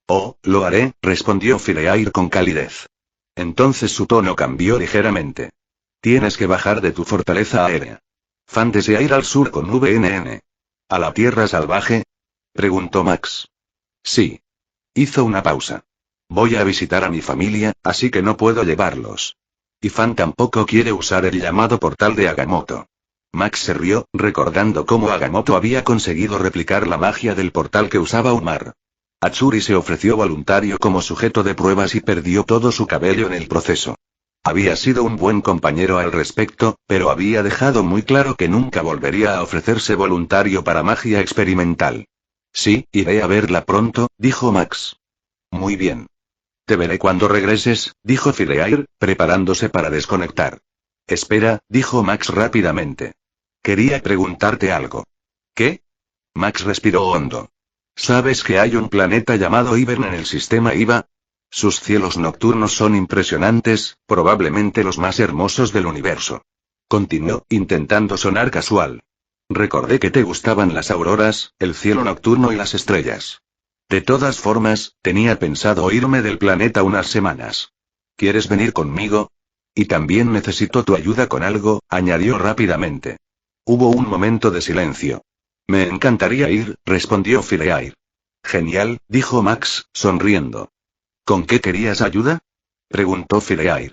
Oh, lo haré, respondió Fireair con calidez. Entonces su tono cambió ligeramente. Tienes que bajar de tu fortaleza aérea. Fan desea ir al sur con VNN. ¿A la tierra salvaje? Preguntó Max. Sí. Hizo una pausa. Voy a visitar a mi familia, así que no puedo llevarlos. Y Fan tampoco quiere usar el llamado portal de Agamotto. Max se rió, recordando cómo Agamotto había conseguido replicar la magia del portal que usaba Umar. Atsuri se ofreció voluntario como sujeto de pruebas y perdió todo su cabello en el proceso. Había sido un buen compañero al respecto, pero había dejado muy claro que nunca volvería a ofrecerse voluntario para magia experimental. Sí, iré a verla pronto, dijo Max. Muy bien. Te veré cuando regreses, dijo Fireair, preparándose para desconectar. Espera, dijo Max rápidamente. Quería preguntarte algo. ¿Qué? Max respiró hondo. ¿Sabes que hay un planeta llamado Ivern en el sistema IVA? Sus cielos nocturnos son impresionantes, probablemente los más hermosos del universo. Continuó, intentando sonar casual. Recordé que te gustaban las auroras, el cielo nocturno y las estrellas. De todas formas, tenía pensado irme del planeta unas semanas. ¿Quieres venir conmigo? Y también necesito tu ayuda con algo, añadió rápidamente. Hubo un momento de silencio. Me encantaría ir, respondió Fireair. Genial, dijo Max, sonriendo. ¿Con qué querías ayuda? Preguntó Fireair.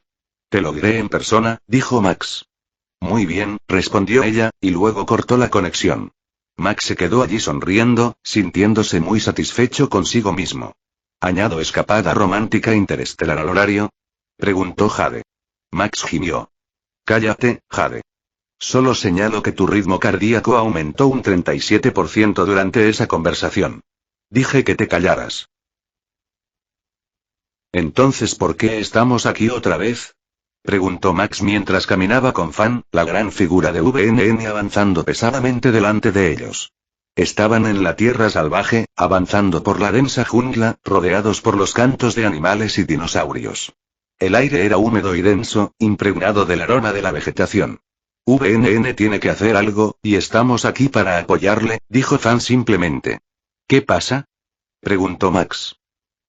Te lo diré en persona, dijo Max. Muy bien, respondió ella, y luego cortó la conexión. Max se quedó allí sonriendo, sintiéndose muy satisfecho consigo mismo. ¿Añado escapada romántica interestelar al horario? Preguntó Jade. Max gimió. Cállate, Jade. Solo señalo que tu ritmo cardíaco aumentó un 37% durante esa conversación. Dije que te callaras. Entonces, ¿por qué estamos aquí otra vez? Preguntó Max mientras caminaba con Fan, la gran figura de VNN avanzando pesadamente delante de ellos. Estaban en la tierra salvaje, avanzando por la densa jungla, rodeados por los cantos de animales y dinosaurios. El aire era húmedo y denso, impregnado del aroma de la vegetación. VNN tiene que hacer algo, y estamos aquí para apoyarle, dijo Fan simplemente. ¿Qué pasa? Preguntó Max.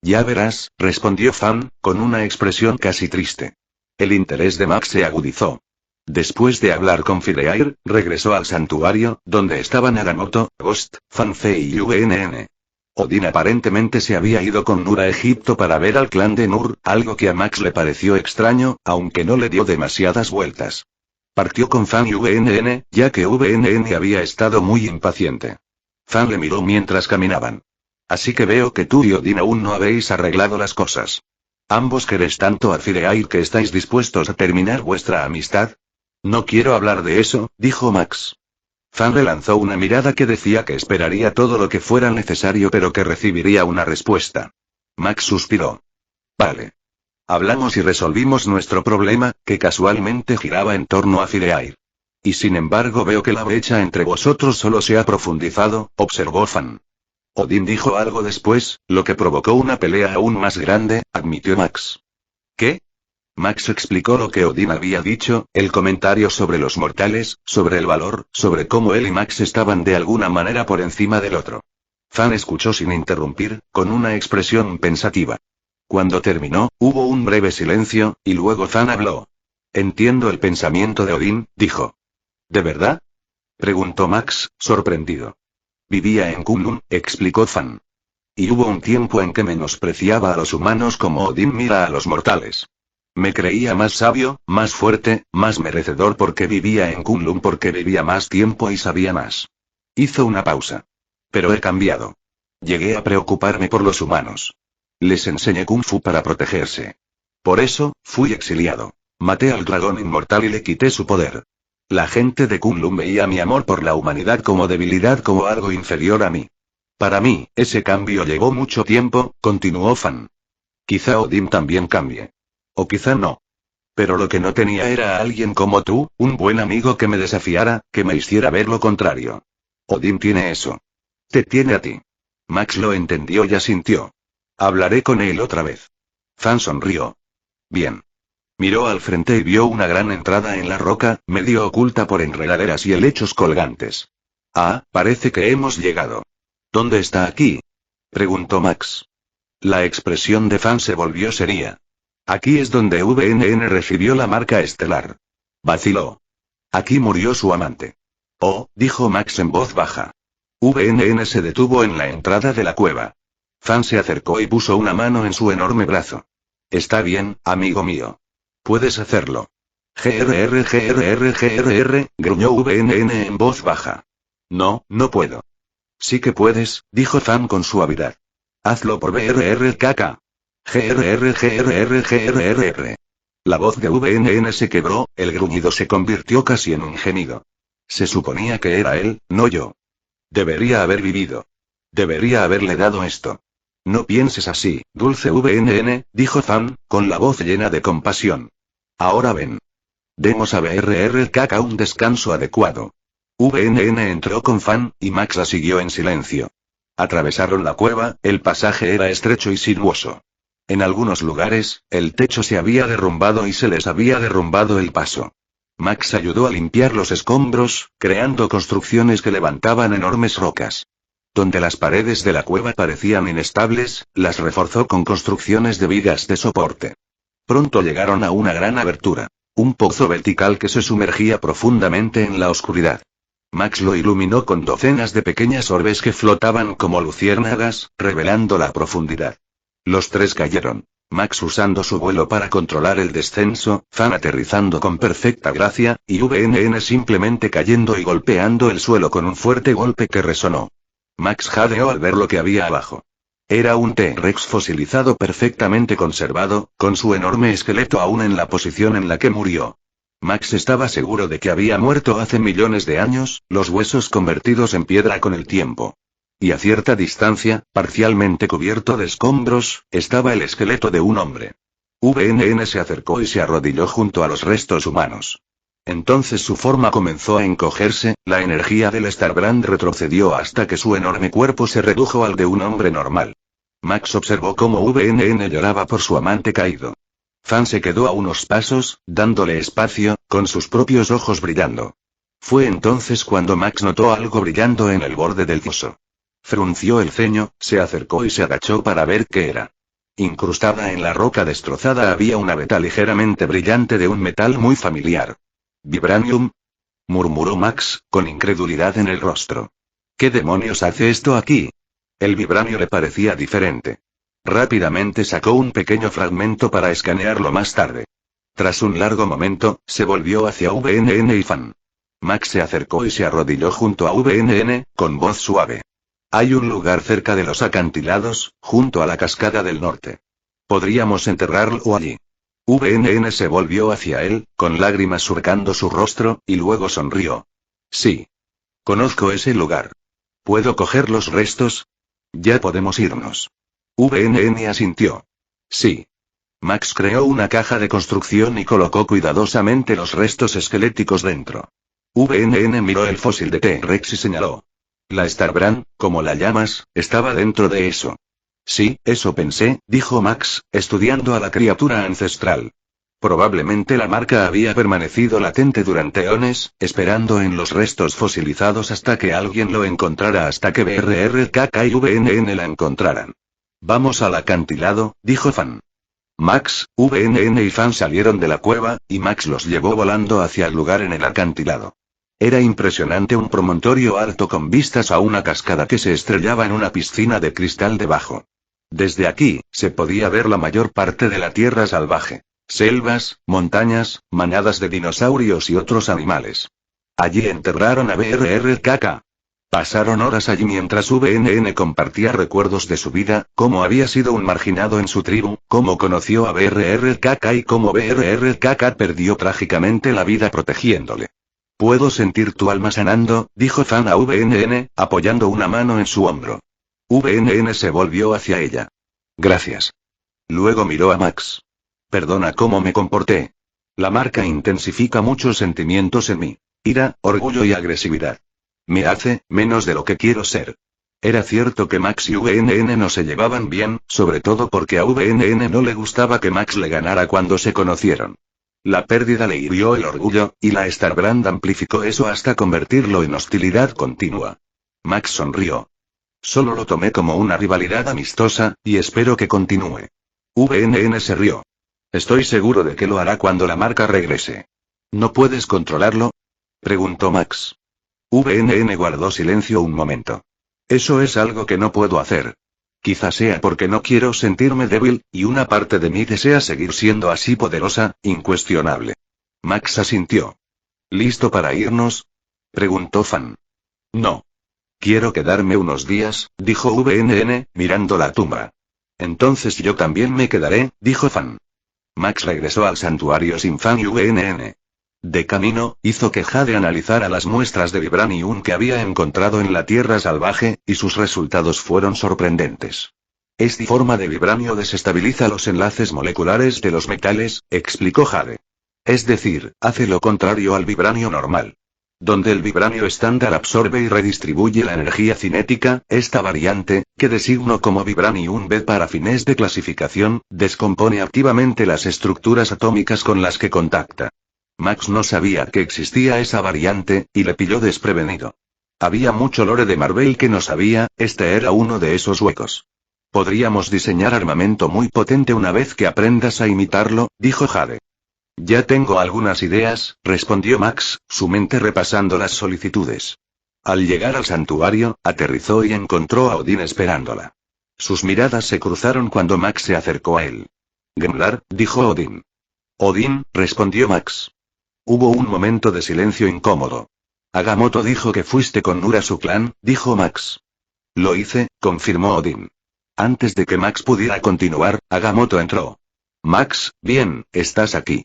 Ya verás, respondió Fan, con una expresión casi triste. El interés de Max se agudizó. Después de hablar con Fireair, regresó al santuario, donde estaban Agamotto, Ghost, Fanfei y VNN. Odin aparentemente se había ido con Nur a Egipto para ver al clan de Nur, algo que a Max le pareció extraño, aunque no le dio demasiadas vueltas. Partió con Fan y VNN, ya que VNN había estado muy impaciente. Fan le miró mientras caminaban. Así que veo que tú y Odin aún no habéis arreglado las cosas. ¿Ambos queréis tanto a Fireair que estáis dispuestos a terminar vuestra amistad? No quiero hablar de eso, dijo Max. Fan le lanzó una mirada que decía que esperaría todo lo que fuera necesario pero que recibiría una respuesta. Max suspiró. Vale. Hablamos y resolvimos nuestro problema, que casualmente giraba en torno a Fireair. Y sin embargo veo que la brecha entre vosotros solo se ha profundizado, observó Fan. Odin dijo algo después, lo que provocó una pelea aún más grande, admitió Max. ¿Qué? Max explicó lo que Odin había dicho, el comentario sobre los mortales, sobre el valor, sobre cómo él y Max estaban de alguna manera por encima del otro. Fan escuchó sin interrumpir, con una expresión pensativa. Cuando terminó, hubo un breve silencio, y luego Fan habló. Entiendo el pensamiento de Odin, dijo. ¿De verdad? Preguntó Max, sorprendido. Vivía en Kunlun, explicó Fan. Y hubo un tiempo en que menospreciaba a los humanos como Odin mira a los mortales. Me creía más sabio, más fuerte, más merecedor porque vivía en Kunlun, porque vivía más tiempo y sabía más. Hizo una pausa. Pero he cambiado. Llegué a preocuparme por los humanos. Les enseñé Kung Fu para protegerse. Por eso, fui exiliado. Maté al dragón inmortal y le quité su poder. La gente de Kunlun veía mi amor por la humanidad como debilidad, como algo inferior a mí. Para mí, ese cambio llevó mucho tiempo, continuó Fan. Quizá Odin también cambie. O quizá no. Pero lo que no tenía era a alguien como tú, un buen amigo que me desafiara, que me hiciera ver lo contrario. Odin tiene eso. Te tiene a ti. Max lo entendió y asintió. Hablaré con él otra vez. Fan sonrió. Bien. Miró al frente y vio una gran entrada en la roca, medio oculta por enredaderas y helechos colgantes. Ah, parece que hemos llegado. ¿Dónde está aquí? Preguntó Max. La expresión de Fan se volvió seria. Aquí es donde VNN recibió la marca estelar. Vaciló. Aquí murió su amante. Oh, dijo Max en voz baja. VNN se detuvo en la entrada de la cueva. Fan se acercó y puso una mano en su enorme brazo. Está bien, amigo mío. Puedes hacerlo. GRR, gruñó VNN en voz baja. No, no puedo. Sí que puedes, dijo Fan con suavidad. Hazlo por BRRKK. GRR. La voz de VNN se quebró, el gruñido se convirtió casi en un gemido. Se suponía que era él, no yo. Debería haber vivido. Debería haberle dado esto. No pienses así, dulce VNN, dijo Fan, con la voz llena de compasión. Ahora ven. Demos a BRRKK un descanso adecuado. VNN entró con Fan, y Max la siguió en silencio. Atravesaron la cueva, el pasaje era estrecho y sinuoso. En algunos lugares, el techo se había derrumbado y se les había derrumbado el paso. Max ayudó a limpiar los escombros, creando construcciones que levantaban enormes rocas. Donde las paredes de la cueva parecían inestables, las reforzó con construcciones de vigas de soporte. Pronto llegaron a una gran abertura. Un pozo vertical que se sumergía profundamente en la oscuridad. Max lo iluminó con docenas de pequeñas orbes que flotaban como luciérnagas, revelando la profundidad. Los tres cayeron. Max usando su vuelo para controlar el descenso, Fan aterrizando con perfecta gracia, y VNN simplemente cayendo y golpeando el suelo con un fuerte golpe que resonó. Max jadeó al ver lo que había abajo. Era un T-Rex fosilizado perfectamente conservado, con su enorme esqueleto aún en la posición en la que murió. Max estaba seguro de que había muerto hace millones de años, los huesos convertidos en piedra con el tiempo. Y a cierta distancia, parcialmente cubierto de escombros, estaba el esqueleto de un hombre. VNN se acercó y se arrodilló junto a los restos humanos. Entonces su forma comenzó a encogerse, la energía del Starbrand retrocedió hasta que su enorme cuerpo se redujo al de un hombre normal. Max observó cómo VNN lloraba por su amante caído. Fan se quedó a unos pasos, dándole espacio, con sus propios ojos brillando. Fue entonces cuando Max notó algo brillando en el borde del foso. Frunció el ceño, se acercó y se agachó para ver qué era. Incrustada en la roca destrozada había una veta ligeramente brillante de un metal muy familiar. ¿Vibranium? Murmuró Max, con incredulidad en el rostro. ¿Qué demonios hace esto aquí? El vibranio le parecía diferente. Rápidamente sacó un pequeño fragmento para escanearlo más tarde. Tras un largo momento, se volvió hacia VNN y Fan. Max se acercó y se arrodilló junto a VNN, con voz suave. Hay un lugar cerca de los acantilados, junto a la cascada del norte. Podríamos enterrarlo allí. VNN se volvió hacia él, con lágrimas surcando su rostro, y luego sonrió. Sí. Conozco ese lugar. ¿Puedo coger los restos? Ya podemos irnos. VNN asintió. Sí. Max creó una caja de construcción y colocó cuidadosamente los restos esqueléticos dentro. VNN miró el fósil de T-Rex y señaló. La Starbrand, como la llamas, estaba dentro de eso. Sí, eso pensé, dijo Max, estudiando a la criatura ancestral. Probablemente la marca había permanecido latente durante eones, esperando en los restos fosilizados hasta que alguien lo encontrara, hasta que BRRKK y VNN la encontraran. Vamos al acantilado, dijo Fan. Max, VNN y Fan salieron de la cueva, y Max los llevó volando hacia el lugar en el acantilado. Era impresionante, un promontorio alto con vistas a una cascada que se estrellaba en una piscina de cristal debajo. Desde aquí, se podía ver la mayor parte de la tierra salvaje. Selvas, montañas, manadas de dinosaurios y otros animales. Allí enterraron a BRRKK. Pasaron horas allí mientras VNN compartía recuerdos de su vida, cómo había sido un marginado en su tribu, cómo conoció a BRRKK y cómo BRRKK perdió trágicamente la vida protegiéndole. Puedo sentir tu alma sanando, dijo Fan a VNN, apoyando una mano en su hombro. VNN se volvió hacia ella. Gracias. Luego miró a Max. Perdona cómo me comporté. La marca intensifica muchos sentimientos en mí. Ira, orgullo y agresividad. Me hace menos de lo que quiero ser. Era cierto que Max y VNN no se llevaban bien, sobre todo porque a VNN no le gustaba que Max le ganara cuando se conocieron. La pérdida le hirió el orgullo, y la Starbrand amplificó eso hasta convertirlo en hostilidad continua. Max sonrió. Solo lo tomé como una rivalidad amistosa, y espero que continúe. VNN se rió. Estoy seguro de que lo hará cuando la marca regrese. ¿No puedes controlarlo? Preguntó Max. VNN guardó silencio un momento. Eso es algo que no puedo hacer. Quizá sea porque no quiero sentirme débil, y una parte de mí desea seguir siendo así poderosa, incuestionable. Max asintió. ¿Listo para irnos? Preguntó Fan. No. Quiero quedarme unos días, dijo VNN, mirando la tumba. Entonces yo también me quedaré, dijo Fan. Max regresó al santuario sin Fan y VNN. De camino, hizo que Jade analizara las muestras de vibranium que había encontrado en la tierra salvaje, y sus resultados fueron sorprendentes. Esta forma de vibranio desestabiliza los enlaces moleculares de los metales, explicó Jade. Es decir, hace lo contrario al vibranio normal. Donde el vibranio estándar absorbe y redistribuye la energía cinética, esta variante, que designo como vibranium B para fines de clasificación, descompone activamente las estructuras atómicas con las que contacta. Max no sabía que existía esa variante, y le pilló desprevenido. Había mucho lore de Marvel que no sabía, este era uno de esos huecos. Podríamos diseñar armamento muy potente una vez que aprendas a imitarlo, dijo Jade. Ya tengo algunas ideas, respondió Max, su mente repasando las solicitudes. Al llegar al santuario, aterrizó y encontró a Odín esperándola. Sus miradas se cruzaron cuando Max se acercó a él. Gmlar, dijo Odín. Odín, respondió Max. Hubo un momento de silencio incómodo. Agamotto dijo que fuiste con Nur a su clan, dijo Max. Lo hice, confirmó Odín. Antes de que Max pudiera continuar, Agamotto entró. Max, bien, estás aquí.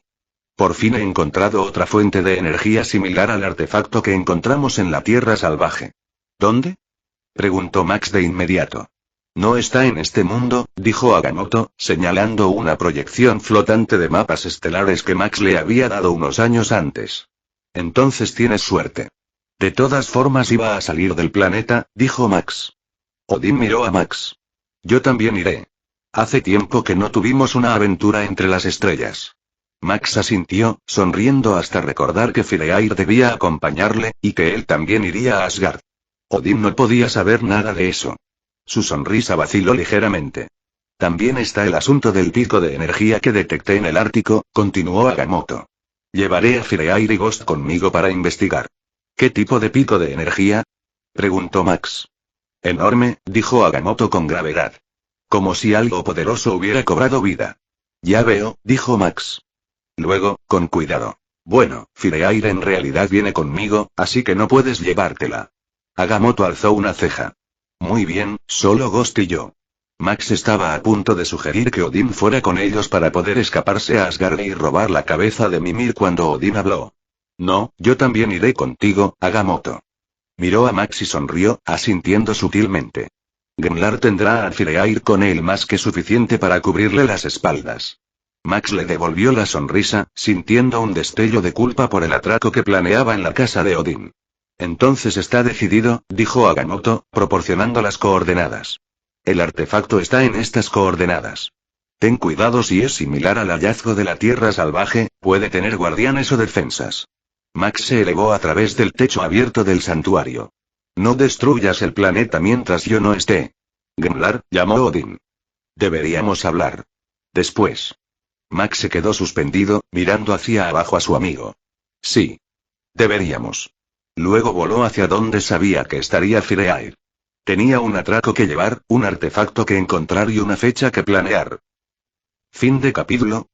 Por fin he encontrado otra fuente de energía similar al artefacto que encontramos en la Tierra Salvaje. ¿Dónde? Preguntó Max de inmediato. No está en este mundo, dijo Agamotto, señalando una proyección flotante de mapas estelares que Max le había dado unos años antes. Entonces tienes suerte. De todas formas iba a salir del planeta, dijo Max. Odín miró a Max. Yo también iré. Hace tiempo que no tuvimos una aventura entre las estrellas. Max asintió, sonriendo hasta recordar que Fireair debía acompañarle, y que él también iría a Asgard. Odín no podía saber nada de eso. Su sonrisa vaciló ligeramente. También está el asunto del pico de energía que detecté en el Ártico, continuó Agamotto. Llevaré a Fireair y Ghost conmigo para investigar. ¿Qué tipo de pico de energía? Preguntó Max. Enorme, dijo Agamotto con gravedad. Como si algo poderoso hubiera cobrado vida. Ya veo, dijo Max. Luego, con cuidado. Bueno, Fireair en realidad viene conmigo, así que no puedes llevártela. Agamotto alzó una ceja. Muy bien, solo Ghost y yo. Max estaba a punto de sugerir que Odín fuera con ellos para poder escaparse a Asgard y robar la cabeza de Mimir cuando Odín habló. No, yo también iré contigo, Agamotto. Miró a Max y sonrió, asintiendo sutilmente. Gmlar tendrá a Fireair con él más que suficiente para cubrirle las espaldas. Max le devolvió la sonrisa, sintiendo un destello de culpa por el atraco que planeaba en la casa de Odín. Entonces está decidido, dijo Agamotto, proporcionando las coordenadas. El artefacto está en estas coordenadas. Ten cuidado si es similar al hallazgo de la Tierra Salvaje, puede tener guardianes o defensas. Max se elevó a través del techo abierto del santuario. No destruyas el planeta mientras yo no esté. Gmlar, llamó Odín. Deberíamos hablar. Después. Max se quedó suspendido, mirando hacia abajo a su amigo. Sí. Deberíamos. Luego voló hacia donde sabía que estaría Fireair. Tenía un atraco que llevar, un artefacto que encontrar y una fecha que planear. Fin de capítulo.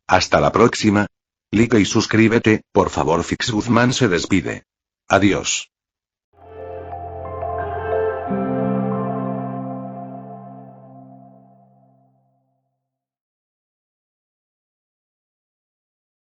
Hasta la próxima. Like y suscríbete, por favor. Fix Guzmán se despide. Adiós.